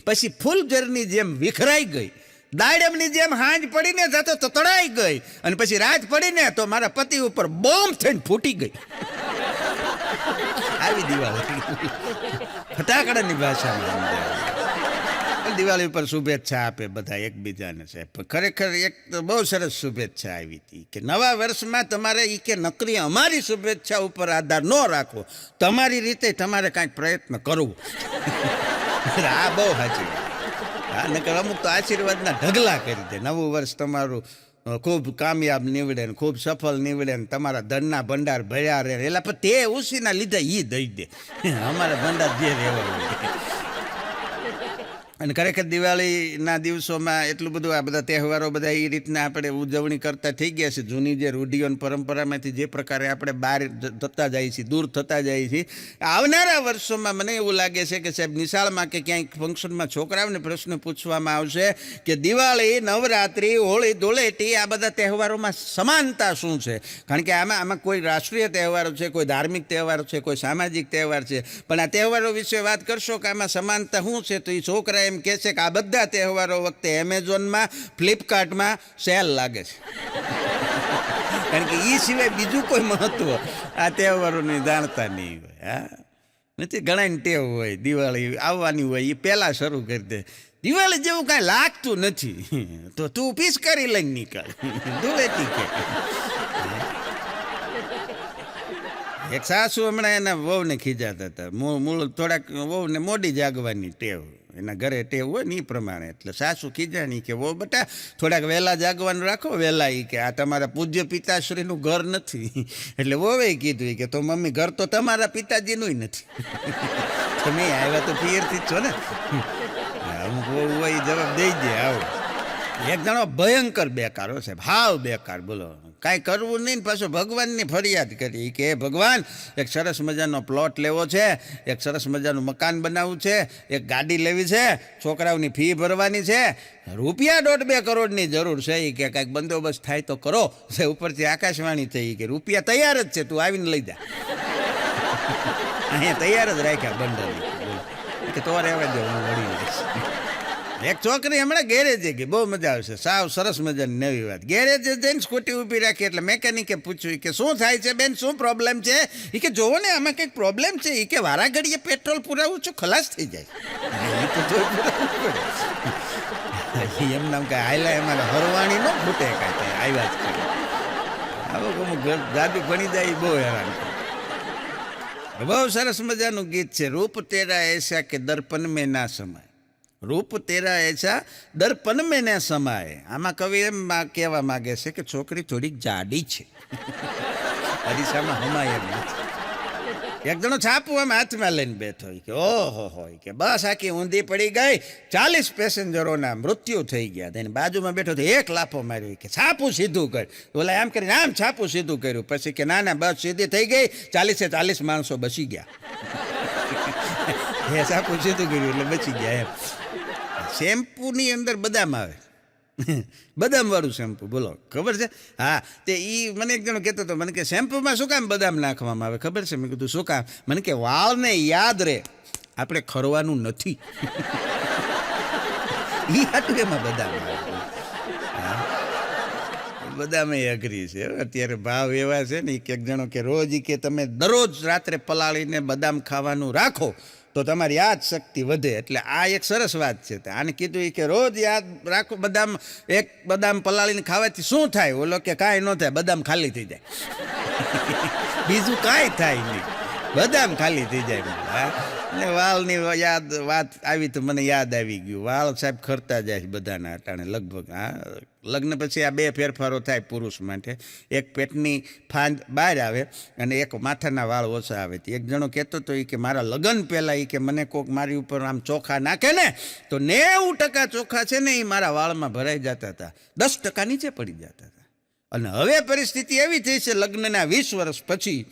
પછી ફૂલઝરની જેમ વિખરાઈ ગઈ, દાડમની જેમ હાંજ પડીને જાતો તતડાઈ ગઈ, અને પછી રાત પડીને તો મારા પતિ ઉપર બોમ્બ થઈને ફૂટી ગઈ. આવી દિવાળી ફટાકડાની ભાષામાં દિવાળી ઉપર શુભેચ્છા આપે બધા એકબીજાને. સાહેબ ખરેખર એક તો બહુ સરસ શુભેચ્છા આવી હતી કે નવા વર્ષમાં તમારે એ કે નકરી અમારી શુભેચ્છા ઉપર આધાર ન રાખો, તમારી રીતે તમારે કાંઈક પ્રયત્ન કરવો. આ બહુ સાચી વાત. હા, નકર અમુક તો આશીર્વાદના ઢગલા કરી દે. નવું વર્ષ તમારું ખૂબ કામયાબ નીવડે ને ખૂબ સફળ નીવડે ને તમારા ધનના ભંડાર ભર્યા રહે. એટલે પણ તે ઉસીના લીધે એ દઈ દે, અમારા ભંડાર જે રહેવા હોય. અને ખરેખર દિવાળીના દિવસોમાં એટલું બધું આ બધા તહેવારો બધા એ રીતના આપણે ઉજવણી કરતા થઈ ગયા છે. જૂની જે રૂઢિઓ અને પરંપરામાંથી જે પ્રકારે આપણે બહાર થતા જઈએ છીએ, દૂર થતા જઈએ છીએ, આવનારા વર્ષોમાં મને એવું લાગે છે કે સાહેબ નિશાળમાં કે ક્યાંક ફંક્શનમાં છોકરાઓને પ્રશ્ન પૂછવામાં આવશે કે દિવાળી, નવરાત્રિ, હોળી, ધૂળેટી આ બધા તહેવારોમાં સમાનતા શું છે? કારણ કે આમાં કોઈ રાષ્ટ્રીય તહેવારો છે, કોઈ ધાર્મિક તહેવારો છે, કોઈ સામાજિક તહેવાર છે, પણ આ તહેવારો વિશે વાત કરશો કે આમાં સમાનતા શું છે? તો એ છોકરા એમ કહે છે કે આ બધા તહેવારો વખતે એમેઝોનમાં, ફ્લિપકાર્ટમાં સેલ લાગે છે. કારણ કે એ સિવાય બીજું કોઈ મહત્વ આ તહેવારોની જાણતા નહીં હોય. હા, નથી ઘણાને ટેવ હોય દિવાળી આવવાની હોય એ પહેલાં શરૂ કરી દે. દિવાળી જેવું કાંઈ લાગતું નથી તો તું પિચકારી લઈને નીકળ, ધૂળેટી કે. એક સાસુ હમણાં એના વહુને ખીજાતા હતા. મૂળ થોડાક વહુને મોડી જાગવાની ટેવ, એના ઘરે ટેવ હોય ને એ પ્રમાણે. એટલે સાસુ ખીજાણી કે વહુ બેટા થોડાક વહેલા જાગવાનું રાખો. વહેલા એ કે આ તમારા પૂજ્ય પિતાશ્રીનું ઘર નથી. એટલે વહુએ કીધું કે તો મમ્મી ઘર તો તમારા પિતાજીનું નથી. તમે આવ્યા તો પિયરથી જ છો ને. અમુક વહુ હોય એ જવાબ દઈ દે. આવો એક જણો ભયંકર બેકાર છે, ભાવ બેકાર. બોલો કાંઈ કરવું નહીં ને પાછો ભગવાનની ફરિયાદ કરી કે ભગવાન એક સરસ મજાનો પ્લોટ લેવો છે, એક સરસ મજાનું મકાન બનાવવું છે, એક ગાડી લેવી છે, છોકરાઓની ફી ભરવાની છે, રૂપિયા 1.5-2 કરોડની જરૂર છે. એ કે કાંઈક બંદોબસ્ત થાય તો કરો. ઉપરથી આકાશવાણી થઈ કે રૂપિયા તૈયાર જ છે, તું આવીને લઈ જા. અહીંયા તૈયાર જ રાખ્યા બંડલ કે તો રહેવા દો, હું વળી લઈશ. એક છોકરી હમણાં ગેરેજે ગઈ, બહુ મજા આવશે, સાવ સરસ મજાની નવી વાત. ગેરેજે જઈને સ્કૂટી ઊભી રાખી એટલે મેકેનિકે પૂછ્યું કે શું થાય છે બેન, શું પ્રોબ્લેમ છે? એ કે જોવો ને આમાં કંઈક પ્રોબ્લેમ છે. એ કે વારા ઘડીએ પેટ્રોલ પુરાવું છું, ખલાસ થઈ જાય. એમ નામ કે હાયલા એમાં હરવાણી ન ફૂટે કાંઈ આવ્યા જ કરે. આવો અમુક જાદુ ભણી જાય બહુ હેરાન કરે. બહુ સરસ મજાનું ગીત છે, રૂપ તેરા એસા કે દર્પણ મેં ના સમાય. રૂપ તેરા એસા દર્પણ મેં ના સમાય. આમાં કવિ એમ કહેવા માગે છે કે છોકરી થોડીક જાડી છે, અરીસામાં હમાય એમ નથી. એક જણો છાપું આમ હાથમાં લઈને બેઠો કે ઓહો હોય કે બસ આખી ઊંધી પડી ગઈ, 40 પેસેન્જરોના મૃત્યુ થઈ ગયા. તેની બાજુમાં બેઠો તો એક લાફો માર્યો કે છાપું સીધું કર. ઓલા એમ કરીને આમ છાપું સીધું કર્યું. પછી કે ના બસ સીધી થઈ ગઈ, 40 માણસો બચી ગયા. એ છાપું સીધું કર્યું એટલે બચી ગયા એમ. શેમ્પૂની અંદર બદામ આવે, બદામ વાળું શેમ્પુ, બોલો ખબર છે? હા, તે એ મને એક જણો કહેતો હતો, મને કે શેમ્પૂમાં શું કામ બદામ નાખવામાં આવે ખબર છે? મેં કીધું શું કામ? મને કે વાળને યાદ રહે આપણે ખરવાનું નથી. એ હાટું એમાં બદામ આવે. બદામ એ અઘરી છે અત્યારે, ભાવ એવા છે ને. એક જણો કે રોજ કે તમે દરરોજ રાત્રે પલાળીને બદામ ખાવાનું રાખો તો તમારી યાદ શક્તિ વધે. એટલે આ એક સરસ વાત છે. આને કીધું કે રોજ યાદ રાખો બદામ, એક બદામ પલાળીને ખાવાથી શું થાય? ઓલો કે કાંઈ ન થાય, બદામ ખાલી થઈ જાય. બીજું કાંઈ થાય નહીં, બદામ ખાલી થઈ જાય. હા, ને વાળની વાત આવી તો મને યાદ આવી ગયું. વાળ સાહેબ ખરતા જાય બધાના અટાણે લગભગ. હા, લગ્ન પછી આ બે ફેરફારો થાય પુરુષ માટે. એક પેટની ફાંદ બહાર આવે અને એક માથાના વાળ ઓછા આવે. એક જણો કહેતો હતો કે મારા લગ્ન પહેલાં કે મને કોઈક મારી ઉપર આમ ચોખા નાખે ને તો 90% ચોખા છે ને એ મારા વાળમાં ભરાઈ જતા હતા, 10% નીચે પડી જતા હતા. અને હવે પરિસ્થિતિ એવી થઈ છે લગ્નના 20 વર્ષ પછી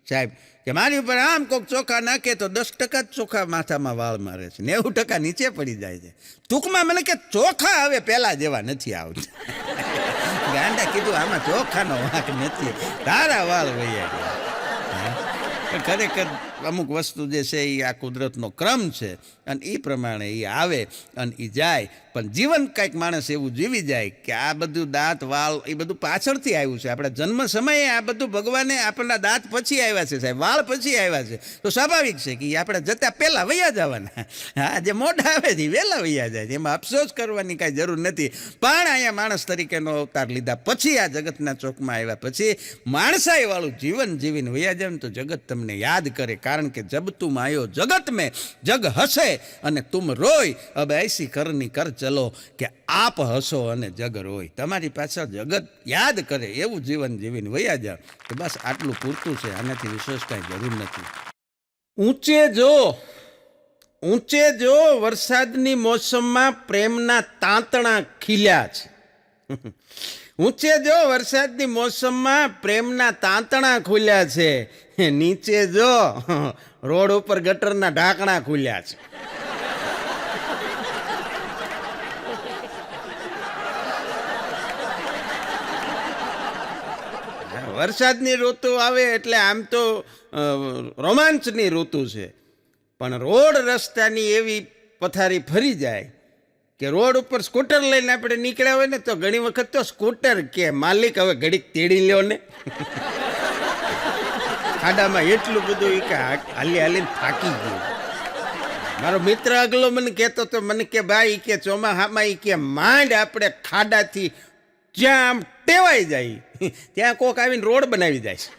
સાહેબ કે મારી ઉપર આમ કોઈક ચોખા નાખે તો 10% જ ચોખા માથામાં વાળ મારે છે, 90% નીચે પડી જાય છે. ટૂંકમાં મને કે ચોખા હવે પહેલાં જેવા નથી આવતા. ગાંડા કીધું આમાં ચોખાનો વાંક નથી, તારા વાળ વૈયા. ખરેખર અમુક વસ્તુ જે છે એ આ કુદરતનો ક્રમ છે અને એ પ્રમાણે એ આવે અને એ જાય. પણ જીવન કાંઈક માણસ એવું જીવી જાય કે આ બધું દાંત વાળ એ બધું પાછળથી આવ્યું છે. આપણા જન્મ સમયે આ બધું ભગવાને આપણના દાંત પછી આવ્યા છે સાહેબ, વાળ પછી આવ્યા છે. તો સ્વાભાવિક છે કે આપણે જતાં પહેલાં વૈયા જવાના. હા, જે મોઢા આવે છે વહેલા વૈયા જાય છે, એમાં અફસોસ કરવાની કાંઈ જરૂર નથી. પણ અહીંયા માણસ તરીકેનો અવતાર લીધા પછી, આ જગતના ચોકમાં આવ્યા પછી માણસાઈવાળું જીવન જીવીને વૈયા જાય ને તો જગત તમને યાદ કરે. કારણ કે જબ તુમ આયો જગત મેં જગ હસે અને તુમ રોય, અબ એસી કરની કર ચલો કે આપ હસો અને જગ રોય. તમારી પાછળ જગત યાદ કરે એવું જીવન જીવીને વયા જાવ તો બસ આટલું પૂરતું છે, આનાથી વિશેષ કાંઈ જરૂર નથી. ઊંચે જો વરસાદની મોસમમાં પ્રેમના તાંતણા ખીલ્યા છે. ઊંચે જો વરસાદની મોસમમાં પ્રેમના તાંતણા ખુલ્યા છે, નીચે જો રોડ ઉપર ગટરના ઢાંકણા ખુલ્યા છે. વરસાદની ઋતુ આવે એટલે આમ તો રોમાંચની ઋતુ છે, પણ રોડ રસ્તાની એવી પથારી ફરી જાય કે રોડ ઉપર સ્કૂટર લઈને આપણે નીકળ્યા હોય ને તો ઘણી વખત તો સ્કૂટર કે માલિક હવે ઘડીક તેડી લ્યો ને. ખાડામાં એટલું બધું કે હાલીને થાકી ગયું. મારો મિત્ર અગલો મને કહેતો તો, મને કે ભાઈ કે ચોમાહામાં કે માંડ આપણે ખાડાથી જ્યાં આમ ટેવાઈ જાય ત્યાં કોક આવીને રોડ બનાવી જાય છે.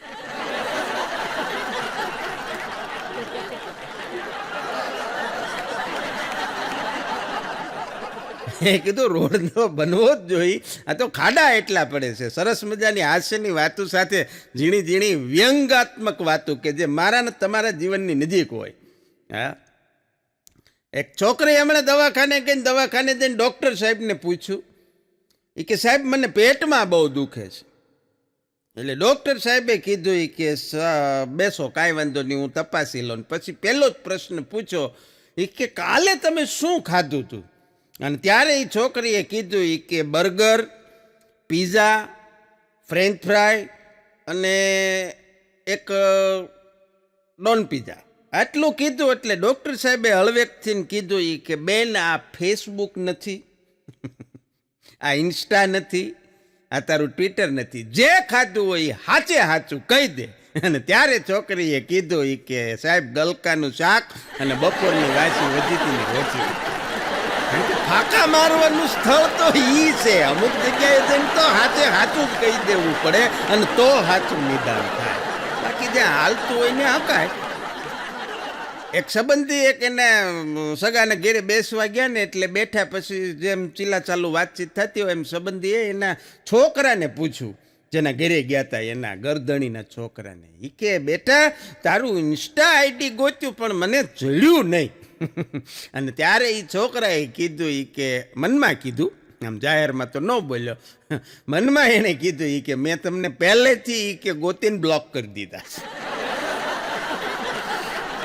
એ કીધું રોડ તો બનવો જ જોઈએ, આ તો ખાડા એટલા પડે છે. સરસ મજાની હાસ્યની વાતો સાથે ઝીણી ઝીણી વ્યંગાત્મક વાતો કે જે મારા ને તમારા જીવનની નજીક હોય. હા, એક છોકરી હમણાં દવાખાને જઈને ડૉક્ટર સાહેબને પૂછ્યું એ કે સાહેબ મને પેટમાં બહુ દુખે છે. એટલે ડૉક્ટર સાહેબે કીધું કે બેસો કાંઈ વાંધો નહીં, હું તપાસી લઉં. પછી પહેલો જ પ્રશ્ન પૂછ્યો એ કે કાલે તમે શું ખાધું હતું? અને ત્યારે એ છોકરીએ કીધું કે બર્ગર, પીઝા, ફ્રેન્ચ ફ્રાય અને એક ડોન પીઝા, આટલું કીધું. એટલે ડૉક્ટર સાહેબે હળવેકથી કીધું કે બેન આ ફેસબુક નથી, આ ઇન્સ્ટા નથી, આ તારું ટ્વિટર નથી, જે ખાધું હોય હાચે હાચું કહી દે. અને ત્યારે છોકરીએ કીધું કે સાહેબ ગલકાનું શાક અને બપોરની વાસી વજીતીની રોટલી. ફાંકા મારવાનું સ્થળ તો ઈ છે. અમુક જગ્યાએ જઈને તો હાચે હાચું જ કહી દેવું પડે અને તો હાચું નિદાન થાય, બાકી જ્યાં હાલતું હોય ને હકાય. એક સંબંધી એક એના સગાને ઘેરે બેસવા ગયા ને એટલે બેઠા પછી જેમ ચીલા ચાલુ વાતચીત થતી હોય એમ સંબંધીએ એના છોકરાને પૂછ્યું, જેના ઘેરે ગયા હતા એના ગરદણીના છોકરાને, એ કે બેટા તારું ઇન્સ્ટા આઈડી ગોત્યું પણ મને જડ્યું નહીં. અને ત્યારે એ છોકરાએ કીધું કે મનમાં કીધું, આમ જાહેરમાં તો ન બોલ્યો, મનમાં એણે કીધું કે મેં તમને પહેલેથી કે ગોતીને બ્લોક કરી દીધા છે.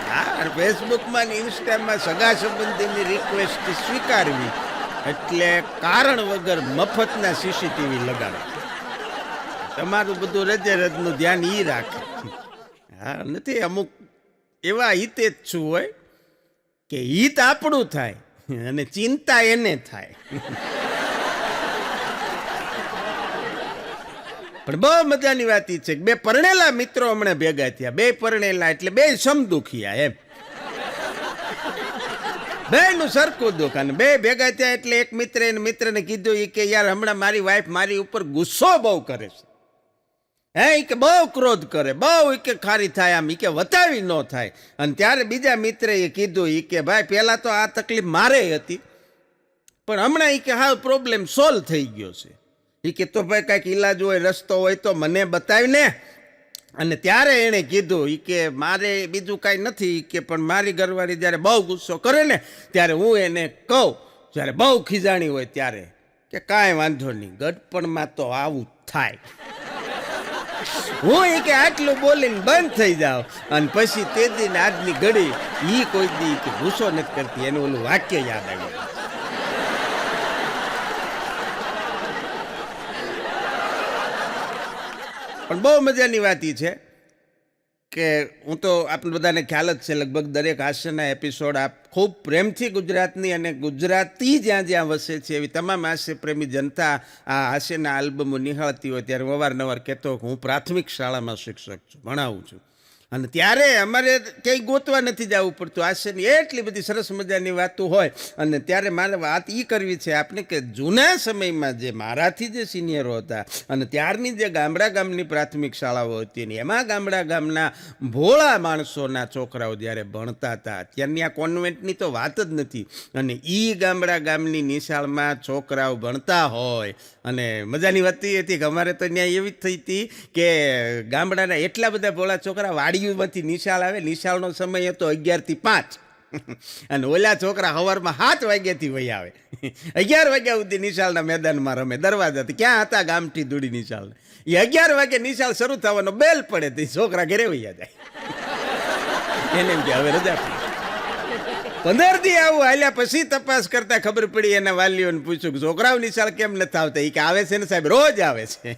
હા, ફેસબુકમાં ને ઇન્સ્ટામાં સગા સંબંધીની રિક્વેસ્ટ સ્વીકારવી એટલે કારણ વગર મફતના સીસીટીવી લગાડો. તમારું બધું રજે રજનું ધ્યાન એ રાખે. હા, નથી અમુક એવા હિતે જ શું હોય કે હિત આપણું થાય અને ચિંતા એને થાય. પણ બહુ મજાની વાત એ છે કે બે પરણેલા મિત્રો હમણાં ભેગા થયા, બે પરણેલા એટલે બે સમદુખિયા એમ, બેનું સરખું દુઃખ. અને બે ભેગા થયા એટલે એક મિત્રને કીધું કે યાર હમણાં મારી વાઈફ મારી ઉપર ગુસ્સો બહુ કરે છે. હે ઈ કે બહુ ક્રોધ કરે, બહુ ઈ કે ખારી થાય, આમ ઈ કે વતાવી ન થાય. અને ત્યારે બીજા મિત્રએ કીધું ઈ કે ભાઈ પહેલાં તો આ તકલીફ મારે હતી, પણ હમણાં ઈ કે હા પ્રોબ્લેમ સોલ્વ થઈ ગયો છે. ઈ કે તો ભાઈ કાંઈક ઈલાજ હોય, રસ્તો હોય તો મને બતાવીને. અને ત્યારે એણે કીધું ઈ કે મારે બીજું કાંઈ નથી, ઈ કે પણ મારી ઘરવાળી જ્યારે બહુ ગુસ્સો કરે ને ત્યારે હું એને કહું, જ્યારે બહુ ખીજાણી હોય ત્યારે, કે કાંઈ વાંધો નહીં, ગડપણમાં તો આવું થાય. હું એ કે આટલું બોલીને બંધ થઈ જાવ અને પછી તે દિન આજની ઘડી ઈ કોઈ દી કે ગુસ્સો નથી કરતી, એનું ઓલું વાક્ય યાદ આવ્યું. પણ બહુ મજાની વાત ઈ છે કે હું તો આપણે બધાને ખ્યાલ જ છે, લગભગ દરેક હાસ્યના એપિસોડ આપ ખૂબ પ્રેમથી ગુજરાતની અને ગુજરાતી જ્યાં જ્યાં વસે છે એવી તમામ હાસ્ય પ્રેમી જનતા આ હાસ્યના આલ્બમો નિહાળતી હોય ત્યારે અવારનવાર કહેતો હું પ્રાથમિક શાળામાં શિક્ષક છું, ભણાવું છું. અને ત્યારે અમારે ક્યાંય ગોતવા નથી જવું પડતું, હાસ્યની એટલી બધી સરસ મજાની વાતો હોય. અને ત્યારે મારે વાત એ કરવી છે આપને કે જૂના સમયમાં જે મારાથી જે સિનિયરો હતા અને ત્યારની જે ગામડા ગામની પ્રાથમિક શાળાઓ હતી ને એમાં ગામડા ગામના ભોળા માણસોના છોકરાઓ જ્યારે ભણતા હતા, ત્યારની આ કોન્વેન્ટની તો વાત જ નથી. અને એ ગામડા ગામની નિશાળમાં છોકરાઓ ભણતા હોય અને મજાની વાત એ હતી કે અમારે તો ત્યાં એવી જ થઈ હતી કે ગામડાના એટલા બધા ભોળા છોકરા વાડીઓમાંથી નિશાળ આવે, નિશાળનો સમય હતો 11 થી 5 અને ઓલા છોકરા સવારમાં 7 વાગ્યાથી વહી આવે, 11 વાગ્યા સુધી નિશાળના મેદાનમાં રમે, દરવાજાથી ક્યાં હતા ગામથી દૂડી નિશાળ, એ 11 વાગે નિશાળ શરૂ થવાનો બેલ પડે તો છોકરા ઘરે વહ્યા જાય. એને એમ કે હવે રજા પડી. 15 દી આવું હાલ્યા પછી તપાસ કરતા ખબર પડી, એના વાલીઓને પૂછ્યું કે છોકરાઓ નિશાળ કેમ નથી આવતા, એ કે આવે છે ને સાહેબ, રોજ આવે છે,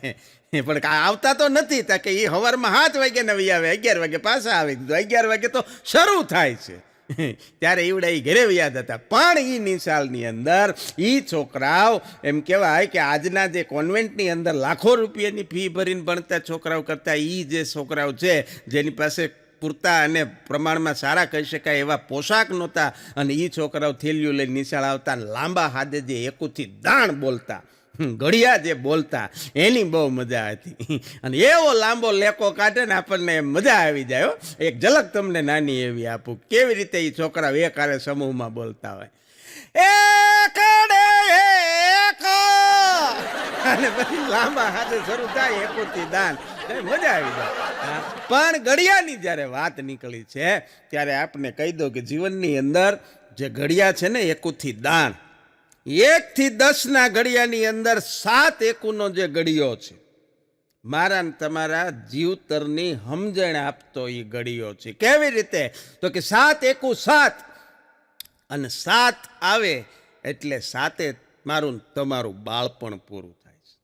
પણ આવતા તો નથી. તા કે એ સવારમાં 7 વાગે નવી આવે, 11 વાગે પાછા આવે, 11 વાગે તો શરૂ થાય છે. ત્યારે એવડા એ ઘરે વ્યાદ હતા. પણ એ નિશાળની અંદર એ છોકરાઓ એમ કહેવાય કે આજના જે કોન્વેન્ટની અંદર લાખો રૂપિયાની ફી ભરીને ભણતા છોકરાઓ કરતાં એ જે છોકરાઓ છે જેની પાસે પૂરતા અને પ્રમાણમાં સારા કહી શકાય એવા પોશાક નહોતા અને એ છોકરાઓ થેલીઓ લઈને નિશાળ આવતા, લાંબા હાથે જે એકુથી દાણ બોલતા, ઘડિયા જે બોલતા, એની બહુ મજા હતી. અને એવો લાંબો લેકો કાઢે ને આપણને મજા આવી જાય. એક ઝલક તમને નાની એવી આપું કેવી રીતે એ છોકરાઓ એકારે સમૂહમાં બોલતા હોય, અને પછી લાંબા હાથે શરૂ થાય એકુથી દાન, મજા આવી જાય. પણ ઘડિયાની જ્યારે વાત નીકળી છે ત્યારે આપને કહી દો કે જીવનની અંદર જે ઘડિયા છે ને એકુથી દાન, 1 થી 10 ના ઘડિયાની અંદર 7 એકુનો જે ઘડિયો છે, મારા ને તમારા જીવતરની સમજણ આપતો એ ઘડિયો છે. કેવી રીતે? તો કે 7 એકુ 7 અને 7 આવે એટલે 7 મારું તમારું બાળપણ પૂરું થાય છે.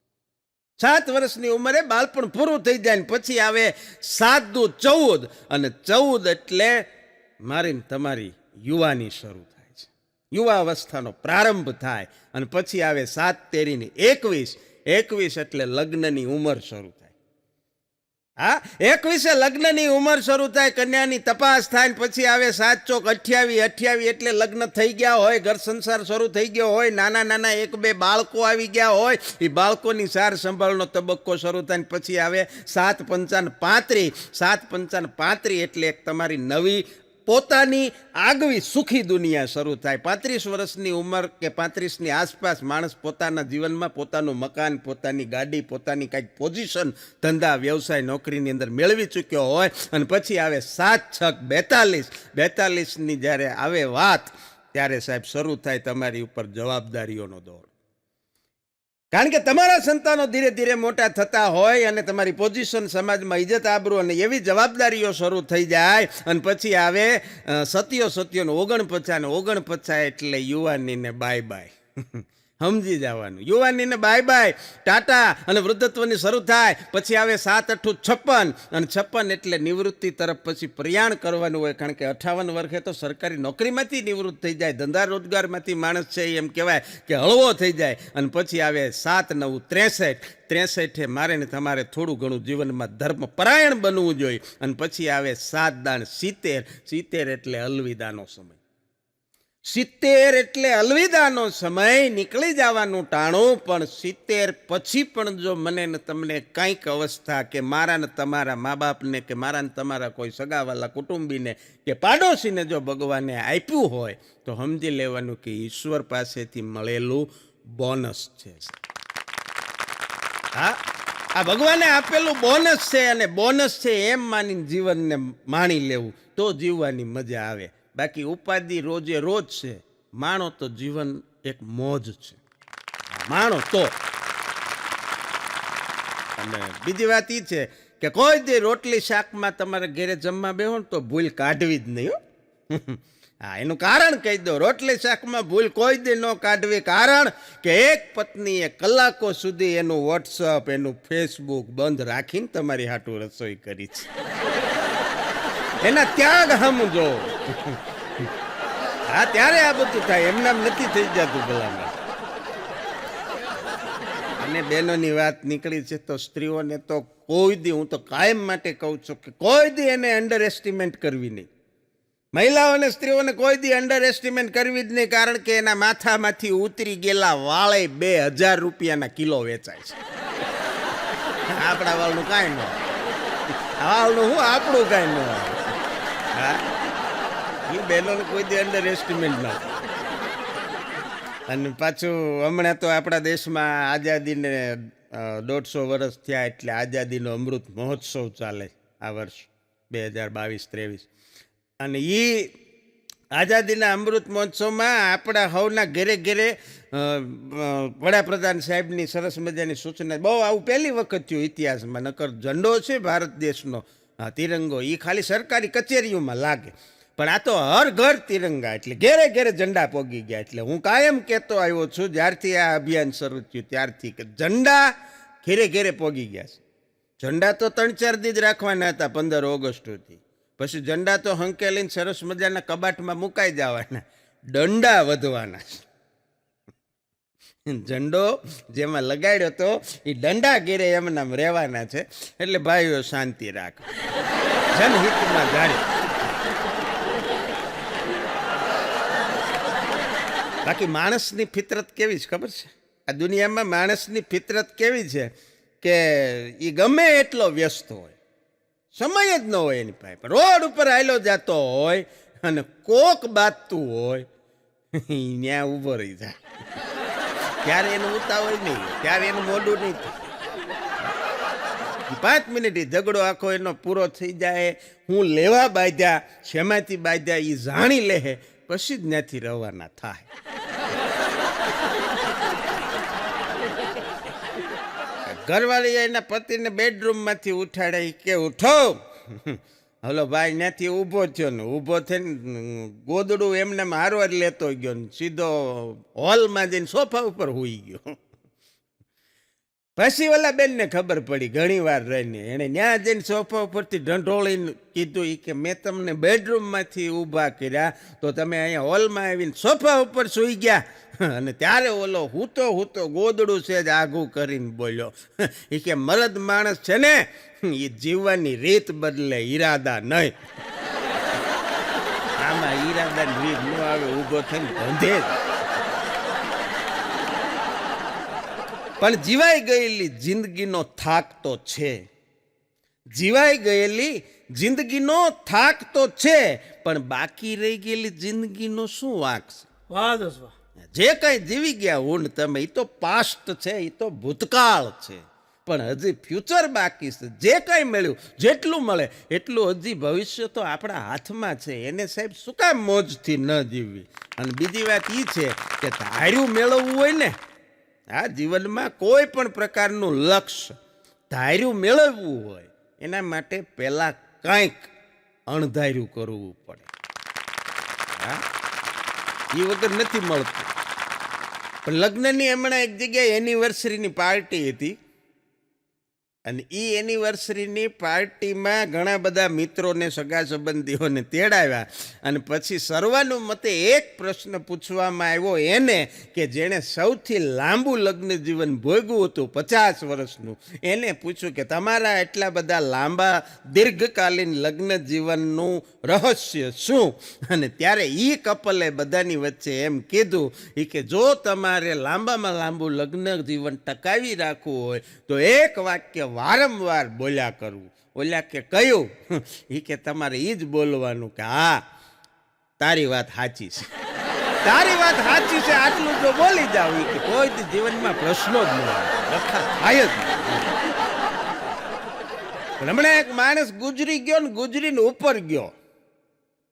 7 વર્ષની ઉંમરે બાળપણ પૂરું થઈ જાય ને પછી આવે 7 દુ 14 અને 14 એટલે મારી તમારી યુવાની શરૂ થાય છે, યુવા અવસ્થાનો પ્રારંભ થાય. અને પછી આવે 7 તેરી 21, 21 એટલે લગ્નની ઉંમર શરૂ થાય. હા, 21 લગ્નની ઉંમર શરૂ થાય, કન્યાની તપાસ થાય, પછી આવે 7 ચોક 28, 28 એટલે લગ્ન થઈ ગયા હોય, ઘર સંસાર શરૂ થઈ ગયો હોય, નાના નાના 1-2 બાળકો આવી ગયા હોય, એ બાળકોની સાર સંભાળનો તબક્કો શરૂ થાય. પછી આવે 7 પંચાન 35, 7 પંચાન 35 એટલે એક તમારી નવી પોતાની આગવી સુખી દુનિયા શરૂ થાય. 35 વર્ષની ઉંમર કે 35ની આસપાસ માણસ પોતાના જીવનમાં પોતાનું મકાન, પોતાની ગાડી, પોતાની કાંઈક પોઝિશન ધંધા વ્યવસાય નોકરીની અંદર મેળવી ચૂક્યો હોય. અને પછી આવે 7 6 42, 42ની જ્યારે આવે વાત ત્યારે સાહેબ શરૂ થાય તમારી ઉપર જવાબદારીઓનો દોર. કારણ કે તમારા સંતાનો ધીરે ધીરે મોટા થતા હોય અને તમારી પોઝિશન સમાજમાં ઇજ્જત આબરૂ અને એવી જવાબદારીઓ શરૂ થઈ જાય. અને પછી આવે 49 એટલે યુવાનીને બાય બાય. સમજી જવાનું, યુવાનીને બાય બાય, ટાટા અને વૃદ્ધત્વની શરૂ થાય. પછી આવે 7 8 56 અને 56 એટલે નિવૃત્તિ તરફ પછી પ્રયાણ કરવાનું હોય. કારણ કે 58 વર્ષે તો સરકારી નોકરીમાંથી નિવૃત્ત થઈ જાય, ધંધા રોજગારમાંથી માણસ છે એમ કહેવાય કે હળવો થઈ જાય. અને પછી આવે 7 9 63 મારે ને તમારે થોડું ઘણું જીવનમાં ધર્મ પરાયણ બનવું જોઈએ. અને પછી આવે 7 દાણ 70 એટલે અલવિદાનો સમય. 70 એટલે અલવિદાનો સમય, નીકળી જવાનું ટાણું. પણ 70 પછી પણ જો મને ને તમને કંઈક અવસ્થા કે મારા ને તમારા મા બાપને કે મારા ને તમારા કોઈ સગાવાલા કુટુંબીને કે પાડોશીને જો ભગવાને આપ્યું હોય તો સમજી લેવાનું કે ઈશ્વર પાસેથી મળેલું બોનસ છે. હા, આ ભગવાને આપેલું બોનસ છે અને બોનસ છે એમ માનીને જીવનને માણી લેવું તો જીવવાની મજા આવે. બાકી ઉપાધિ રોજે રોજ છે. માણો તો જીવન એક મોજ છે, માણો તો. અને બીજી વાત એ છે કે કોઈ દી રોટલી શાકમાં તમારે ઘેરે જમવા બેહો ને તો ભૂલ કાઢવી જ નહીં હો. હા, એનું કારણ કહી દો. રોટલી શાકમાં ભૂલ કોઈ દી ન કાઢવી. કારણ કે એક પત્નીએ કલાકો સુધી એનું વોટ્સઅપ, એનું ફેસબુક બંધ રાખીને તમારી હાટું રસોઈ કરી છે. એના ત્યાગ સમજો. હા, ત્યારે આ બધું થાય, એમનામ નથી થઈ જતું ભલામાં. અને બહેનોની વાત નીકળી છે તો સ્ત્રીઓને તો કોઈ દી, હું તો કાયમ માટે કહું છું કે કોઈ દી એને અંડર એસ્ટિમેટ કરવી નહીં. મહિલાઓને, સ્ત્રીઓને કોઈ દી અંડર એસ્ટિમેટ કરવી જ નહીં. કારણ કે એના માથામાંથી ઉતરી ગયેલા વાળે 2000 રૂપિયાના કિલો વેચાય છે. આપણા વાળનું કાંઈ ન હોય. વાળનું હું આપણું કાંઈ ન હોય. હા, એ બહેનોને કોઈ દી અંડર એસ્ટિમેટ ન હોય. અને પાછું હમણાં તો આપણા દેશમાં આઝાદીને 150 વર્ષ થયા એટલે આઝાદીનો અમૃત મહોત્સવ ચાલે આ વર્ષ 2022-23. અને એ આઝાદીના અમૃત મહોત્સવમાં આપણા હવના ઘરે ઘરે વડાપ્રધાન સાહેબની સરસ મજાની સૂચના. બહુ આવું પહેલી વખત થયું ઇતિહાસમાં. નકર ઝંડો છે ભારત દેશનો, તિરંગો, એ ખાલી સરકારી કચેરીઓમાં લાગે. પણ આ તો હર ઘર તિરંગા, એટલે ઘેરે ઘેરે ઝંડા પોગી ગયા. એટલે હું કાયમ કહેતો આવ્યો છું જ્યારથી આ અભિયાન શરૂ થયું ત્યારથી કે ઝંડા ઘેરે ઘેરે પોગી ગયા છે. ઝંડા તો 3-4 દી જ રાખવાના હતા 15 ઓગસ્ટ સુધી. પછી ઝંડા તો હંકેલીને સરસ મજાના કબાટમાં મુકાઈ જવાના, દંડા વધવાના. ઝંડો જેમાં લગાડ્યો તો એ દંડા ઘેરે એમનામ રહેવાના છે. એટલે ભાઈઓ શાંતિ રાખ, જનહિતમાં જાળે. બાકી માણસની ફિતરત કેવી છે ખબર છે? આ દુનિયામાં માણસની ફિતરત કેવી છે કે એ ગમે એટલો વ્યસ્ત હોય, સમય જ ન હોય એની પાસે, રોડ ઉપર હાલ્યો જતો હોય અને કોક બાજતું હોય ત્યાં ઊભો રહી જાય. ત્યારે એનું ઉતાવળ નહીં, ત્યારે એનું મોઢું નહીં થાય. 5 મિનિટ ઝઘડો આખો એનો પૂરો થઈ જાય. હું લેવા બાંધ્યા, શેમાંથી બાંધ્યા એ જાણી લે, પછી જ ત્યાંથી રવાના થાય. ઘરવાળી એના પતિને બેડરૂમમાંથી ઉઠાડે કે ઉઠો. હલો ભાઈ, ત્યાંથી ઊભો થયો ને ઊભો થઈને ગોદડું એમને હારવાર લેતો ગયો ને સીધો હોલમાં જઈને સોફા ઉપર સૂઈ ગયો. પછી ઓલા બેનને ખબર પડી ઘણી વાર રહીને, એણે ત્યાં જઈને સોફા ઉપરથી ઢંઢોળીને કીધું કે મેં તમને બેડરૂમમાંથી ઊભા કર્યા તો તમે અહીંયા હોલમાં આવીને સોફા ઉપર સૂઈ ગયા. અને ત્યારે ઓલો હૂતો ગોદડું છે જ આઘું કરીને બોલ્યો કે મરદ માણસ છે ને એ જીવવાની રીત બદલે, ઈરાદા નહીં. આમાં ઈરાદાની રીત ન આવે, ઊભો થઈને બંધે જ. પણ જીવાઈ ગયેલી જિંદગીનો થાક તો છે, જીવાઈ ગયેલી જિંદગીનો થાક તો છે, પણ બાકી રહી ગયેલી જિંદગીનો શું વાંક છે? વાહ દોસ્ત વાહ. જે કંઈ જીવી ગયા ઊંડ તમે, એ તો પાસ્ટ છે, એ તો ભૂતકાળ છે. પણ હજી ફ્યુચર બાકી છે. જે કંઈ મળ્યું, જેટલું મળે એટલું હજી ભવિષ્ય તો આપણા હાથમાં છે. એને સાહેબ શું કામ મોજથી ન જીવવી? અને બીજી વાત એ છે કે ધાર્યું મેળવવું હોય ને, આ જીવનમાં કોઈ પણ પ્રકારનું લક્ષ્ય ધાર્યું મેળવવું હોય એના માટે પહેલાં કંઈક અણધાર્યું કરવું પડે. હા, એ વગર નથી મળતું. પણ લગ્નની હમણાં એક જગ્યાએ એનિવર્સરીની પાર્ટી હતી અને એ એનિવર્સરીની પાર્ટીમાં ઘણા બધા મિત્રોને સગા સંબંધીઓને તેડાવ્યા અને પછી સર્વાનુમતે એક પ્રશ્ન પૂછવામાં આવ્યો એને કે જેણે સૌથી લાંબુ લગ્ન જીવન ભોગવ્યું હતું 50 વર્ષનું, એને પૂછ્યું કે તમારા એટલા બધા લાંબા દીર્ઘકાલીન લગ્ન જીવનનું રહસ્ય શું? અને ત્યારે એ કપલે બધાની વચ્ચે એમ કીધું કે જો તમારે લાંબામાં લાંબુ લગ્ન જીવન ટકાવી રાખવું હોય તો એક વાક્ય વારંવાર બોલ્યા કરવું. બોલ્યા કે કયું? એ કે તમારે એ જ બોલવાનું કે હા તારી વાત સાચી છે, તારી વાત સાચી છે, આટલું જો બોલી જાવ કે કોઈ જીવનમાં પ્રશ્નો જ નહીં થાય જ. હમણાં એક માણસ ગુજરી ગયો ને ગુજરીને ઉપર ગયો,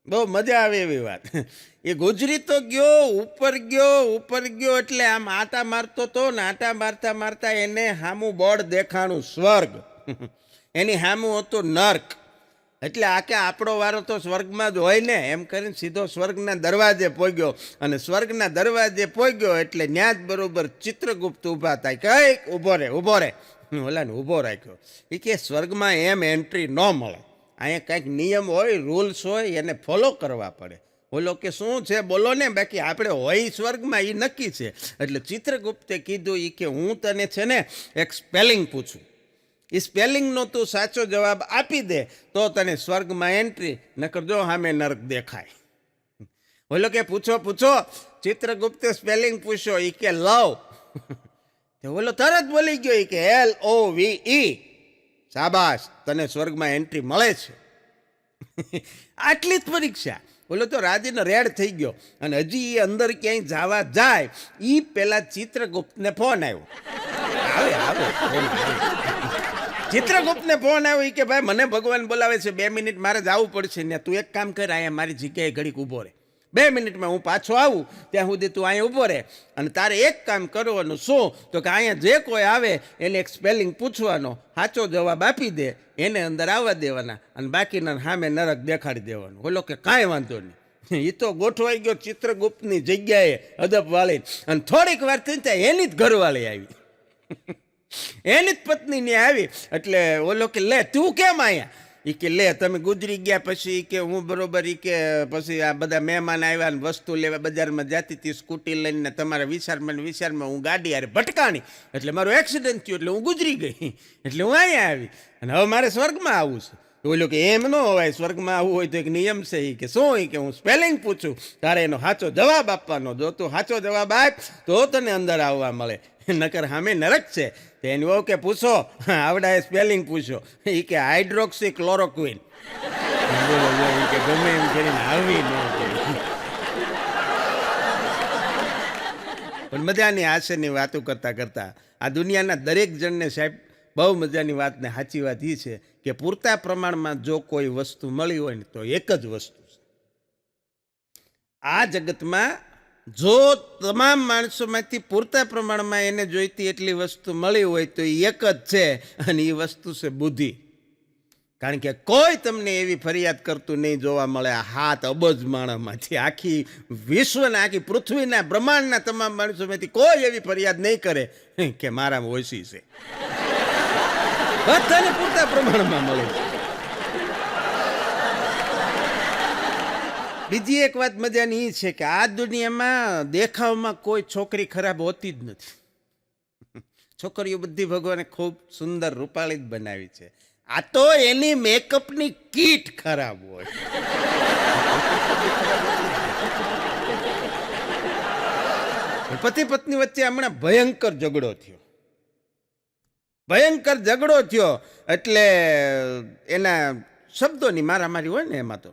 બહુ મજા આવે એવી વાત. એ ગુજરી તો ગયો, ઉપર ગયો એટલે આમ આટા મારતો તો ને આટા મારતા મારતા એને સામું બોર્ડ દેખાણું સ્વર્ગ, એની સામું હતું નર્ક. એટલે આ કે આપણો વારો તો સ્વર્ગમાં જ હોય ને એમ કરીને સીધો સ્વર્ગના દરવાજે પહોંચ્યો. અને સ્વર્ગના દરવાજે પહોંચ્યો એટલે ત્યાં જ બરોબર ચિત્રગુપ્ત ઊભા થાય. કંઈક ઊભો રે ઓલાને ઊભો રાખ્યો. એ કે સ્વર્ગમાં એમ એન્ટ્રી ન મળે, અહીંયા કંઈક નિયમ હોય, રૂલ્સ હોય, એને ફોલો કરવા પડે. બોલો કે શું છે બોલો ને, બાકી આપણે હોય સ્વર્ગમાં એ નક્કી છે. એટલે ચિત્રગુપ્તે કીધું એ કે હું તને છે ને એક સ્પેલિંગ પૂછું, એ સ્પેલિંગનો તું સાચો જવાબ આપી દે તો તને સ્વર્ગમાં એન્ટ્રી, નકર જો સામે નર્ક દેખાય. બોલો કે પૂછો. ચિત્રગુપ્તે સ્પેલિંગ પૂછ્યો. એ કે લવ. બોલો તરત બોલી ગયો કે LOVE. શાબાશ, તને સ્વર્ગમાં એન્ટ્રી મળે છે. આટલી જ પરીક્ષા. બોલો તો રાજીનો રેડ થઈ ગયો. અને હજી એ અંદર ક્યાંય જવા જાય એ પેલા ચિત્રગુપ્તને ફોન આવ્યો. ચિત્રગુપ્તને ફોન આવ્યો કે ભાઈ મને ભગવાન બોલાવે છે, 2 મિનિટ મારે જવું પડશે ને, તું એક કામ કર, અહીંયા મારી જગ્યાએ ઘડીક ઊભો રહે, 2 મિનિટમાં હું પાછો આવું ત્યાં સુધી તું અહીંયા ઊભો રહે. અને તારે એક કામ કરવાનું શું તો કે અહીંયા જે કોઈ આવે એને એક સ્પેલિંગ પૂછવાનો, સાચો જવાબ આપી દે, એને અંદર આવવા દેવાના અને બાકીના સામે નરક દેખાડી દેવાનું. બોલો કે કાંઈ વાંધો નહીં. એ તો ગોઠવાઈ ગયો ચિત્રગુપ્તની જગ્યાએ અદબ વાળી. અને થોડીક વાર થઈ ત્યાં એની જ ઘરવાળી આવી, એની જ પત્નીને આવી. એટલે ઓલો કે લે તું કેમ અહીંયા? એ કે લે તમે ગુજરી ગયા પછી કે હું બરોબર કે પછી આ બધા મહેમાન આવ્યા ને વસ્તુ લેવા બજારમાં જતી હતી સ્કૂટી લઈને, તમારા વિચારમાં હું ગાડી યારે ભટકાણી એટલે મારો એક્સિડન્ટ થયો એટલે હું ગુજરી ગઈ, એટલે હું અહીંયા આવી અને હવે મારે સ્વર્ગમાં આવવું છે. તો બોલ્યો કે એમ ન હોય, સ્વર્ગમાં આવવું હોય તો એક નિયમ છે. એ કે શું? કે હું સ્પેલિંગ પૂછું, તારે એનો સાચો જવાબ આપવાનો, જો તું સાચો જવાબ આપ તો તને અંદર આવવા મળે, નકર સામે નરક છે. એની વહુ કે પૂછો. આવડાએ સ્પેલિંગ પૂછો. એ કે હાઇડ્રોક્સી ક્લોરોક્વિન. કે ગમે એમ કરીને આવી ન પણ મજાની હાસ્યની વાતો કરતા આ દુનિયાના દરેક જણને સાહેબ બહુ મજાની વાત ને સાચી વાત એ છે કે પૂરતા પ્રમાણમાં જો કોઈ વસ્તુ મળી હોય ને તો એક જ વસ્તુ છે આ જગતમાં. જો તમામ માણસોમાંથી પૂરતા પ્રમાણમાં એને જોઈતી એટલી વસ્તુ મળી હોય તો એ એક જ છે અને એ વસ્તુ છે બુદ્ધિ. કારણ કે કોઈ તમને એવી ફરિયાદ કરતું નહીં જોવા મળે 7 અબજ માણસમાંથી, આખી વિશ્વના આખી પૃથ્વીના બ્રહ્માંડના તમામ માણસોમાંથી કોઈ એવી ફરિયાદ નહીં કરે કે મારામાં ઓછી છે. બધાને પૂરતા પ્રમાણમાં મળે છે. બીજી એક વાત મજાની એ છે કે આ દુનિયામાં દેખાવમાં કોઈ છોકરી ખરાબ હોતી જ નથી. છોકરીઓ બધી ભગવાને ખૂબ સુંદર રૂપાળી જ બનાવી છે. આ તો એની મેકઅપની કીટ ખરાબ હોય. પતિ પત્ની વચ્ચે હમણાં ભયંકર ઝઘડો થયો એટલે એના શબ્દોની મારામારી હોય ને એમાં તો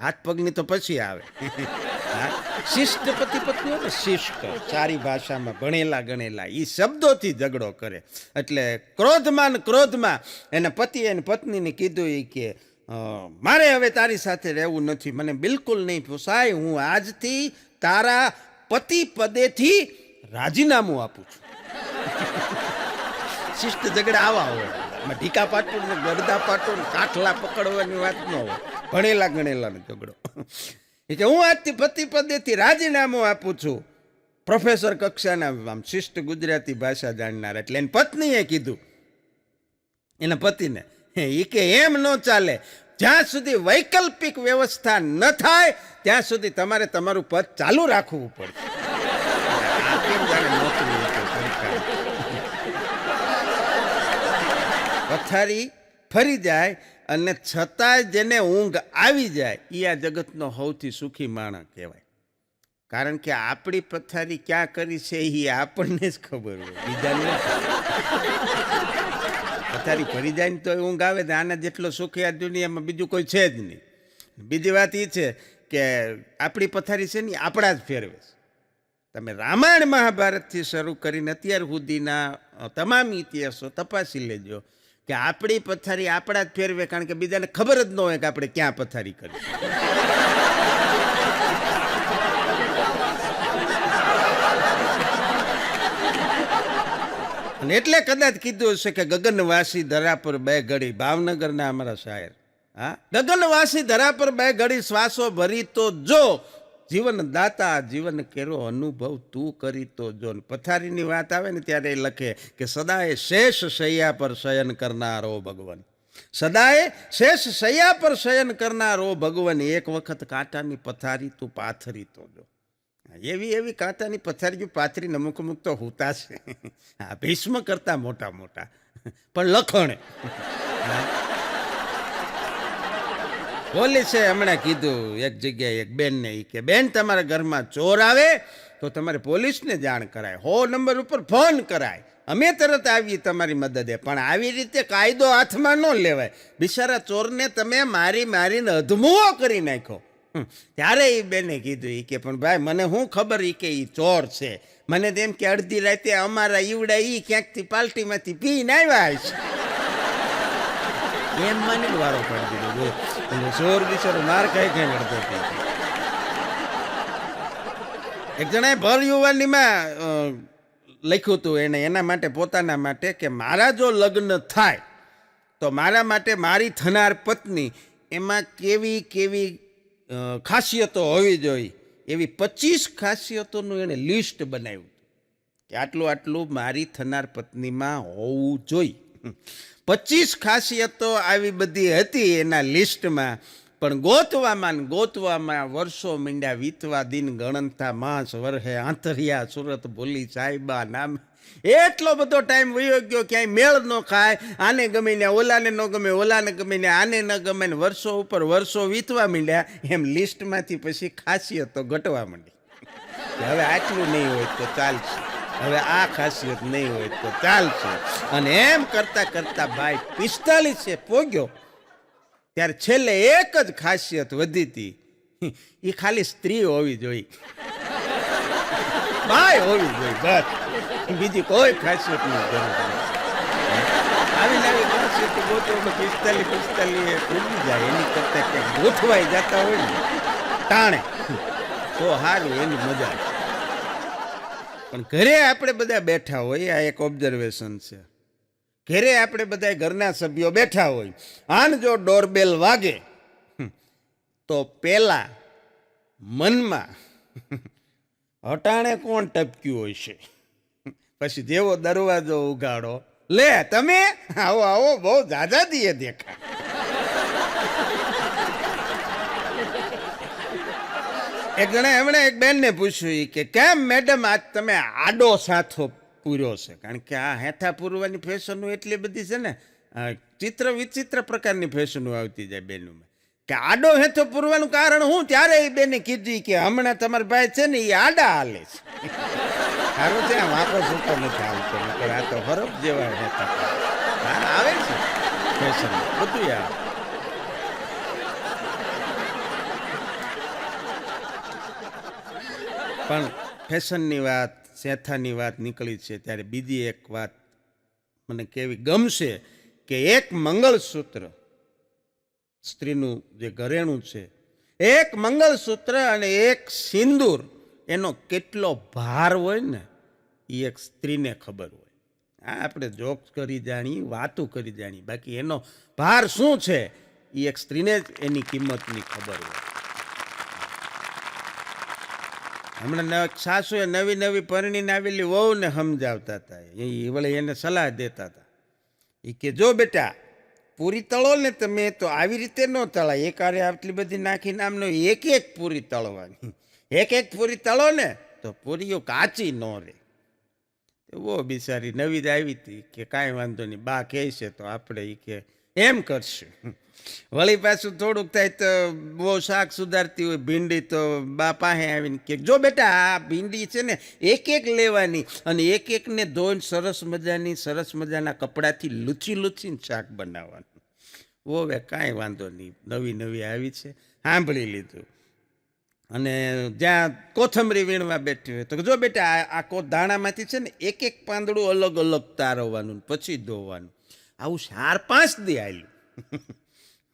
હાથ પગની તો પછી આવે. શિષ્ટ પતિ પત્ની હોય ને, શિષ્ટ સારી ભાષામાં ભણેલા ગણેલા એ શબ્દોથી ઝઘડો કરે. એટલે ક્રોધમાં એના પતિ અને પત્નીને કીધું એ કે મારે હવે તારી સાથે રહેવું નથી, મને બિલકુલ નહીં પોસાય, હું આજથી તારા પતિ પદેથી રાજીનામું આપું છું. શિષ્ટ ઝઘડા આવા હોય, ઢીકા પાટું ને ગરદા પાટું ને કાઠલા પકડવાની વાત ન હોય, ભણેલા ગણેલાનો ઝઘડો. એ કે હું આજથી પતિ પદેથી રાજીનામું આપું છું. પ્રોફેસર કક્ષાના આમ શિષ્ટ ગુજરાતી ભાષા જાણનાર એટલે એની પત્નીએ કીધું એના પતિને. એ કે એમ ન ચાલે, જ્યાં સુધી વૈકલ્પિક વ્યવસ્થા ન થાય ત્યાં સુધી તમારે તમારું પદ ચાલુ રાખવું પડશે. આ કેમ જાણે નોકરી હતી સરકારી. પથારી ફરી જાય અને છતાંય જેને ઊંઘ આવી જાય એ આ જગતનો સૌથી સુખી માણસ કહેવાય. કારણ કે આપણી પથારી ક્યાં કરી છે એ આપણને જ ખબર હોય, બીજાને. પથારી ફરી જાય ને તો ઊંઘ આવે ને આના જેટલો સુખી આ દુનિયામાં બીજું કોઈ છે જ નહીં. બીજી વાત એ છે કે આપણી પથારી છે ને આપણા જ ફેરવે છે. તમે રામાયણ મહાભારતથી શરૂ કરીને અત્યાર સુધીના તમામ ઇતિહાસો તપાસી લેજો કે આપણી પથારી આપણા જ ફેરવે, કારણ કે બીજાને ખબર જ ન હોય કે આપણે ક્યાં પથારી કરી. અને એટલે કદાચ કીધું હશે કે ગગનવાસી ધરા પર બે ઘડી, ભાવનગરના અમારા શાયર. હા, ગગનવાસી ધરા પર બે ઘડી શ્વાસો ભરી તો જો, જીવન દાતા જીવન કેરો અનુભવ તું કરી તો જો. પથારીની વાત આવે ને ત્યારે એ લખે કે સદાય શેષ શૈયા પર શયન કરનારો ભગવાન, સદાય શેષ શૈયા પર શયન કરનારો ભગવાન, એક વખત કાંટાની પથારી તું પાથરી તો જો. એવી એવી કાંટાની પથારી પાથરી અમુક અમુક તો હોતા છે, હા, ભીષ્મ કરતા મોટા મોટા, પણ લખણે. પોલીસે હમણાં કીધું એક જગ્યાએ એક બેનને, કે બેન તમારા ઘરમાં ચોર આવે તો તમારે પોલીસને જાણ કરાય, 100 નંબર ઉપર ફોન કરાય, અમે તરત આવીએ તમારી મદદે. પણ આવી રીતે કાયદો હાથમાં ન લેવાય. બિચારા ચોરને તમે મારી મારીને અધમુઓ કરી નાખ્યો. ત્યારે એ બેને કીધું કે પણ ભાઈ મને શું ખબર કે એ ચોર છે, મને તેમ કે અડધી રાતે અમારા ઈવડા એ ક્યાંકથી પાર્ટીમાંથી પીને આવ્યા છે. એમ માની વારો પડી દીધો. ચોર બિચારો માર કઈ કઈ લડતો. એક જણાએ ભર યુવાનીમાં લખ્યું હતું એને, એના માટે, પોતાના માટે, કે મારા જો લગ્ન થાય તો મારા માટે મારી થનાર પત્ની એમાં કેવી કેવી ખાસિયતો હોવી જોઈએ, એવી 25 ખાસિયતોનું એણે લિસ્ટ બનાવ્યું કે આટલું આટલું મારી થનાર પત્નીમાં હોવું જોઈએ. 25 ખાસિયતો આવી બધી હતી એના લિસ્ટમાં. પણ ગોતવામાં વર્ષો મીંડ્યા વીતવા, દિન ગણનતા માસ વરહે આંતરિયા સુરત ભૂલી સાહેબા નામ. એટલો બધો ટાઈમ વયો ગયો, ક્યાંય મેળ ન ખાય, આને ગમે ને ઓલાને ન ગમે, ઓલાને ગમે ને આને ન ગમે ને વર્ષો ઉપર વર્ષો વીતવા માંડ્યા. એમ લિસ્ટમાંથી પછી ખાસિયતો ઘટવા માંડી. હવે આટલું નહીં હોય તો ચાલશે, હવે આ ખાસિયત નહીં હોય તો ચાલશે. અને એમ કરતા કરતા ભાઈ 45 પોગ્યો ત્યારે છેલ્લે એક જ ખાસિયત વધી હતી, એ ખાલી સ્ત્રી હોવી જોઈએ, ભાઈ હોવી જોઈએ, બસ. બીજી કોઈ ખાસિયત નહીં જરૂર. આવી નવી ખાસિયત ગોતવામાં 45 ઉડી જાય, એની કરતા ક્યાંક ગોઠવાઈ જતા હોય ને ટાણે તો સારું, એની મજા. પણ ઘરે આપણે બધા બેઠા હોય, આ એક ઓબ્ઝર્વેશન છે, ઘરે આપણે બધા ઘરના સભ્યો બેઠા હોય, આન જો ડોરબેલ વાગે તો પેલા મનમાં હટાણે કોણ ટપક્યું હોય છે, પછી જેવો દરવાજો ઉગાડો, લે તમે આવો આવો, બહુ જાજા દીએ દેખા. એક જણા એમણે એક બેનને પૂછ્યું કે કેમ મેડમ આજ તમે આડો સાથો પૂર્યો છે? કારણ કે આ હેઠા પૂરવાની ફેશનો એટલી બધી છે ને, ચિત્ર વિચિત્ર પ્રકારની ફેશનો આવતી જાય બેનમાં, કે આડો હેઠો પૂરવાનું કારણ હું? ત્યારે એ બેને કીધું કે હમણાં તમારા ભાઈ છે ને એ આડા હાલે છે. સારું છે, આમ વાંકો છૂટો નથી આવતો, આ તો હરફ જેવા હેઠા આવે છે ફેશન, બધું આવે. પણ ફેશનની વાત, શેથાની વાત નીકળી છે ત્યારે બીજી એક વાત મને કેવી ગમશે કે એક મંગળસૂત્ર, સ્ત્રીનું જે ઘરેણું છે, એક મંગળસૂત્ર અને એક સિંદૂર, એનો કેટલો ભાર હોય ને એ એક સ્ત્રીને ખબર હોય. હા, આપણે જોક્સ કરી જાણીએ, વાતો કરી જાણીએ, બાકી એનો ભાર શું છે એ એક સ્ત્રીને જ એની કિંમતની ખબર હોય. હમણાં સાસુએ નવી નવી પરણીને આવેલી વહુને સમજાવતા હતા, એ વળી એને સલાહ દેતા હતા એ કે જો બેટા પૂરી તળો ને તમે તો આવી રીતે ન તળાય, એક આરે આટલી બધી નાખીને આમનો એક એક પૂરી તળવાની, એક એક પૂરી તળો ને તો પૂરીઓ કાચી ન રહે. વો બિચારી નવી જ આવી હતી કે કાંઈ વાંધો નહીં, બા કહે છે તો આપણે એ કે એમ કરશું. વળી પાછું થોડુંક થાય તો બહુ શાક સુધારતી હોય ભીંડી, તો બા પાસે આવીને કે જો બેટા આ ભીંડી છે ને એક એક લેવાની અને એક એકને ધોઈને સરસ મજાના કપડાથી લૂછી લૂછીને શાક બનાવવાનું. હવે કાંઈ વાંધો નહીં, નવી નવી આવી છે, સાંભળી લીધું. અને જ્યાં કોથમરી વીણવા બેઠી હોય તો જો બેટા આ ધાણામાંથી છે ને એક એક પાંદડું અલગ અલગ તારવવાનું પછી ધોવાનું. આવું 4-5 દી આવેલું.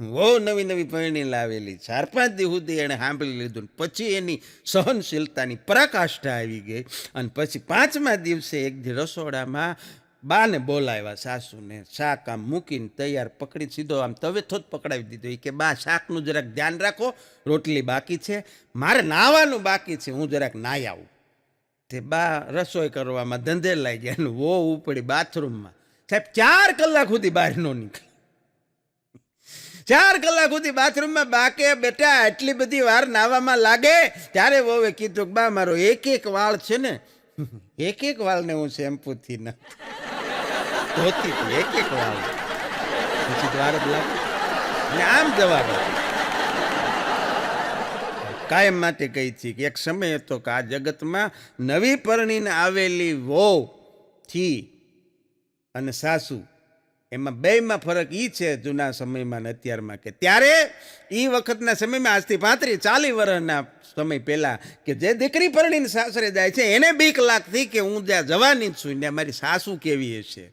બહુ નવી પરણી લાવેલી, 4-5 દી સુધી એણે સાંભળી લીધું. પછી એની સહનશીલતાની પરાકાષ્ઠા આવી ગઈ અને પછી 5મા દિવસે એક દી રસોડામાં બાને બોલાવ્યા સાસુને, શાક આમ મૂકીને તૈયાર પકડી સીધો આમ તવેથો જ પકડાવી દીધો. એ કે બા શાકનું જરાક ધ્યાન રાખો, રોટલી બાકી છે, મારે નાહવાનું બાકી છે, હું જરાક નાહી આવું. તે બા રસોઈ કરવામાં ધંધે લાગી ગયા અને વો ઉપડી બાથરૂમમાં. સાહેબ 4 કલાક સુધી બહાર ન નીકળી, 4 કલાક સુધી બાથરૂમમાં. બા કે બેટા આટલી બધી વાર નાહવામાં લાગે? ત્યારે વોવે કીધું બા મારો એક એક વાળ છે ને, એક એક વાળને હું શેમ્પૂથી ના ધોતી હતી, એક એક વાળ પછી તો વાર જ લાગે. અને આમ જવાબ કાયમ માટે કહી છે કે એક સમય હતો કે આ જગતમાં નવી પરણીને આવેલી વહુ થી અને સાસુ એમાં બેયમાં ફરક એ છે જૂના સમયમાં ને અત્યારમાં, કે ત્યારે એ વખતના સમયમાં આજથી 35-40 વર્ષના સમય પહેલાં કે જે દીકરી પરણીને સાસરે જાય છે એને બીક લાગતી કે હું જ્યાં જવાની જ છું ને મારી સાસુ કેવી હશે.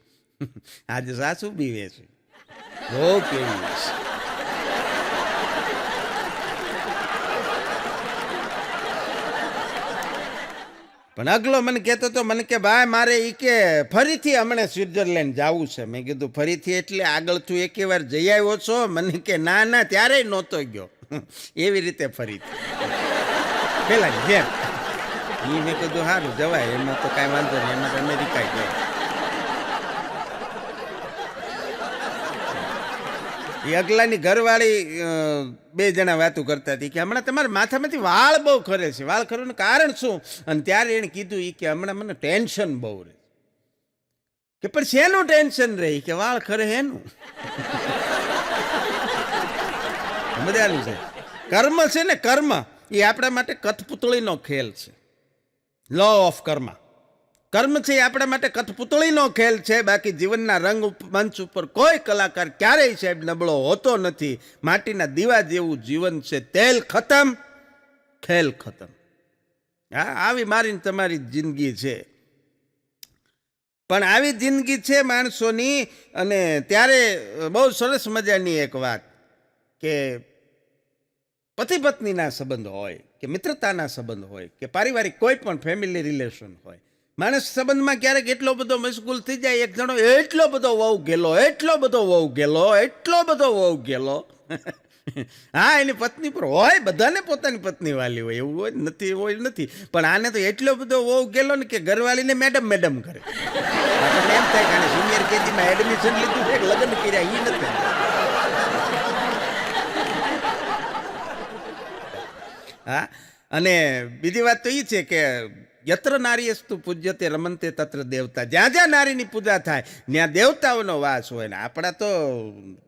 આજે સાસુ બીવે છે, બહુ કેવી હશે. પણ અગલો મને કહેતો હતો, મને કે ભાઈ મારે એ કે ફરીથી હમણાં સ્વિટ્ઝરલેન્ડ જવું છે. મેં કીધું ફરીથી એટલે આગળ તું એકે વાર જઈ આવ્યો છો? મને કે ના ત્યારેય નહોતો ગયો. એવી રીતે ફરીથી પેલા જેમ એ મેં કીધું સારું જવાય, એમાં તો કાંઈ વાંધો નહીં, એમાં તો અમેરિકા ગયો. એ અગલાની ઘરવાળી 2 જણા વાતો કરતા હતી કે હમણાં તમારા માથામાંથી વાળ બહુ ખરે છે, વાળ ખરવાનું કારણ શું? અને ત્યારે એને કીધું એ કે હમણાં મને ટેન્શન બહુ રહે. કે પણ શેનું ટેન્શન રહે? કે વાળ ખરે એનું. મજાનું છે. કર્મ છે ને, કર્મ એ આપણા માટે કઠપુતળીનો ખેલ છે. લો ઓફ કર્મ, કર્મ છે એ આપણા માટે કઠપુતળીનો ખેલ છે. બાકી જીવનના રંગ મંચ ઉપર કોઈ કલાકાર ક્યારેય સાહેબ નબળો હોતો નથી. માટીના દીવા જેવું જીવન છે, તેલ ખતમ ખેલ ખતમ. હા, આવી મારી તમારી જિંદગી છે, પણ આવી જિંદગી છે માણસોની. અને ત્યારે બહુ સરસ મજાની એક વાત કે પતિ પત્નીના સંબંધ હોય કે મિત્રતાના સંબંધ હોય કે પારિવારિક કોઈ પણ ફેમિલી રિલેશન હોય, માણસ સંબંધમાં ક્યારેક એટલો બધો મશગુલ થઈ જાય. એક જણો એટલો બધો વહુ ગેલો હા, એની પત્ની પર હોય, બધાને પોતાની પત્ની વાલી હોય, એવું હોય નથી. પણ આને તો એટલો બધો વહુ ગેલો ને કે ઘરવાળીને મેડમ કરે. આપણને એમ થાય કે સિનિયર કેજીમાં એડમિશન લીધું છે, લગ્ન કર્યા, એ નથી. હા, અને બીજી વાત તો એ છે કે યત્ર નારીયસ્તુ પૂજ્યતે રમંતે તત્ર દેવતા. જ્યાં જ્યાં નારીની પૂજા થાય ત્યાં દેવતાઓનો વાસ હોય. ને આપણા તો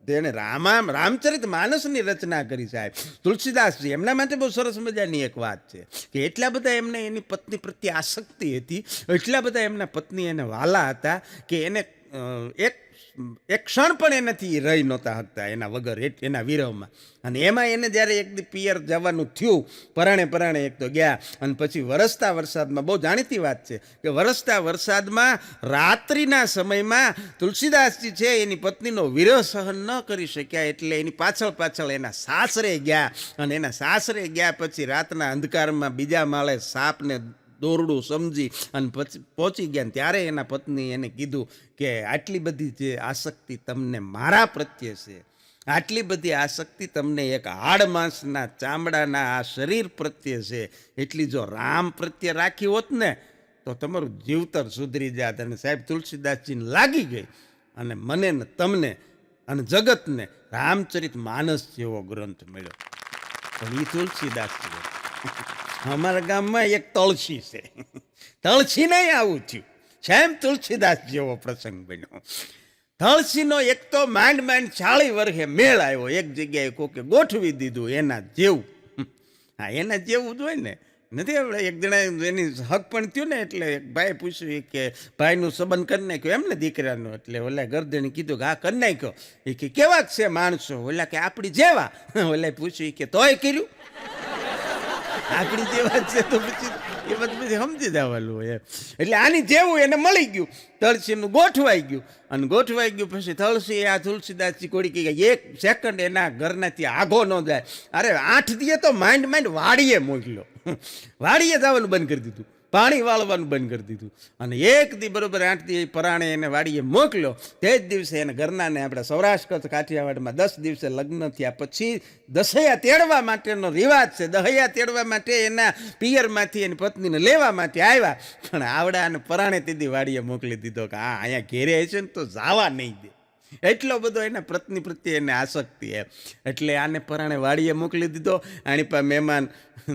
તેને રામચરિત માનસની રચના કરી સાહેબ તુલસીદાસજી. એમના માટે બહુ સરસ મજાની એક વાત છે કે એટલા બધા એમને એની પત્ની પ્રત્યે આસક્તિ હતી, એટલા બધા એમના પત્ની એને વાલા હતા કે એને એક ક્ષણ પણ એનાથી રહી નહોતા શકતા એના વગર, એના વિરહમાં. અને એમાં એને જ્યારે એક દી પિયર જવાનું થયું, પરાણે એક તો ગયા, અને પછી વરસતા વરસાદમાં, બહુ જાણીતી વાત છે કે વરસતા વરસાદમાં રાત્રિના સમયમાં તુલસીદાસજી છે એની પત્નીનો વિરહ સહન ન કરી શક્યા, એટલે એની પાછળ એના સાસરે ગયા. અને એના સાસરે ગયા પછી રાતના અંધકારમાં બીજા માળે સાપને દોરડું સમજી અને પછી પહોંચી ગયા. ત્યારે એના પત્ની એને કીધું કે આટલી બધી જે આસક્તિ તમને મારા પ્રત્યે છે, આટલી બધી આસક્તિ તમને એક હાડ માંસના ચામડાના આ શરીર પ્રત્યે છે, એટલી જો રામ પ્રત્યે રાખી હોત ને તો તમારું જીવતર સુધરી જાત. અને સાહેબ તુલસીદાસજીને લાગી ગઈ અને મને ને તમને અને જગતને રામચરિત માનસ જેવો ગ્રંથ મળ્યો. પણ એ તુલસીદાસ જેવો. અમારા ગામમાં એક તળસી છે. તળસી નહીં આવું થયું. સેમ તુલસીદાસ જેવો પ્રસંગ બન્યો. તળસીનો એક તો માંડ 40 વર્ષે મેળ આવ્યો. એક જગ્યાએ કોકે ગોઠવી દીધું એના જેવું. હા, એના જેવું જ હોય ને. નથી આપણે એક જણા એની હક પણ થયું ને, એટલે એક ભાઈ પૂછ્યું કે ભાઈનું સંબંધ કરી નાખ્યો એમ ને દીકરાનું. એટલે ઓલા ગરદણે કીધું કે હા કરી નાખ્યો. એ કે કેવા છે માણસો? ઓલા કે આપણી જેવા. ઓલા પૂછ્યું કે તોય કર્યું? આપણી જેવા છે તો પછી એ બધું સમજી જવાનું હોય. એટલે આની જેવું એને મળી ગયું. તળસીનું ગોઠવાઈ ગયું. અને ગોઠવાઈ ગયું પછી તળસી આ તુલસીદાસજી કોડી કહી ગયા એક સેકન્ડ એના ઘરનાથી આઘો ન જાય. અરે 8 દીએ તો માંડ વાડીએ મોકલ્યો. વાડીએ જવાનું બંધ કરી દીધું, પાણી વાળવાનું બંધ કરી દીધું. અને એક દી બરોબર 8 દી પરાણે એને વાડીએ મોકલ્યો. તે જ દિવસે એને ઘરનાને આપણે સૌરાષ્ટ્ર કચ્છ કાઠિયાવાડમાં 10 દિવસે લગ્ન થયા પછી દસૈયા તેડવા માટેનો રિવાજ છે. દહૈયા તેડવા માટે એના પિયરમાંથી એની પત્નીને લેવા માટે આવ્યા. પણ આવડા અને પરાણે તેદી વાડીએ મોકલી દીધો કે હા અહીંયા ઘેરે છે ને તો જવા નહીં દે. એટલો બધો એના પત્ની પ્રત્યે એને આસક્તિ એમ. એટલે આને પરાણે વાડીએ મોકલી દીધો. આની પાસે મહેમાન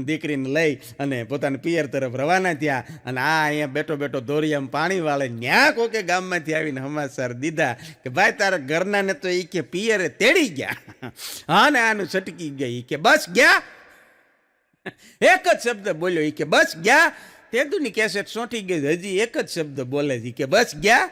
દીકરીને લઈ અને પોતાના પિયર તરફ રવાના થયા. અને આ અહીંયા બેઠો બેઠો દોરિયામાં પાણી વાળે ન્યા કોકે ગામમાંથી આવીને સમાચાર દીધા કે ભાઈ તારા ઘરનાને તો એ કે પિયરે તેડી ગયા. હા ને આનું છટકી ગયા. એ કે બસ ગયા. એક જ શબ્દ બોલ્યો. એ કે બસ ગયા. તેદુની કેસેટ સોંટી ગઈ. હજી એક જ શબ્દ બોલે છે કે બસ ગયા.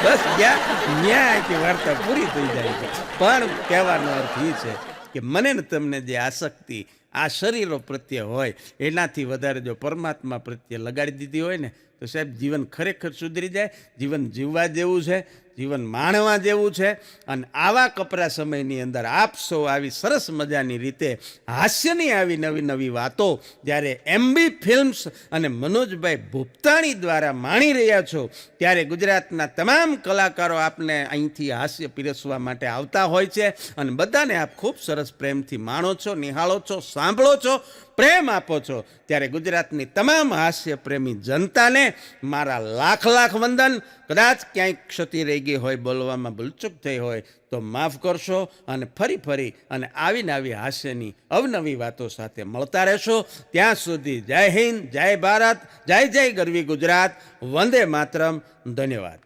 બસ ગયા. ન્યાય કે વાર્તા પૂરી થઈ જાય છે. પણ કહેવાનો અર્થ એ છે કે મને ને તમને જે આસક્તિ આ શરીરો પ્રત્યે હોય એનાથી વધારે જો પરમાત્મા પ્રત્યે લગાડી દીધી હોય ને તો સાહેબ જીવન ખરેખર સુધરી જાય. જીવન જીવવા જેવું છે, જીવન માણવા જેવું છે. અને આવા કપરા સમયની અંદર આપ સૌ આવી સરસ મજાની રીતે હાસ્યની આવી નવી નવી વાતો જ્યારે MB ફિલ્મ્સ અને મનોજભાઈ ભૂપતાણી દ્વારા માણી રહ્યા છો ત્યારે ગુજરાતના તમામ કલાકારો આપને અહીંથી હાસ્ય પીરસવા માટે આવતા હોય છે. અને બધાને આપ ખૂબ સરસ પ્રેમથી માણો છો, નિહાળો છો, સાંભળો છો, પ્રેમ આપો છો. ત્યારે ગુજરાતની તમામ હાસ્ય પ્રેમી જનતાને મારા લાખ લાખ વંદન. કદાચ ક્યાંય ક્ષતિ રહી ગઈ હોય, બોલવામાં ભૂલચૂક થઈ હોય તો માફ કરશો. અને ફરી અને આવીને આવી હાસ્યની અવનવી વાતો સાથે મળતા રહેશો. ત્યાં સુધી જય હિન્દ, જય ભારત, જય જય ગરવી ગુજરાત, વંદે માતરમ. ધન્યવાદ.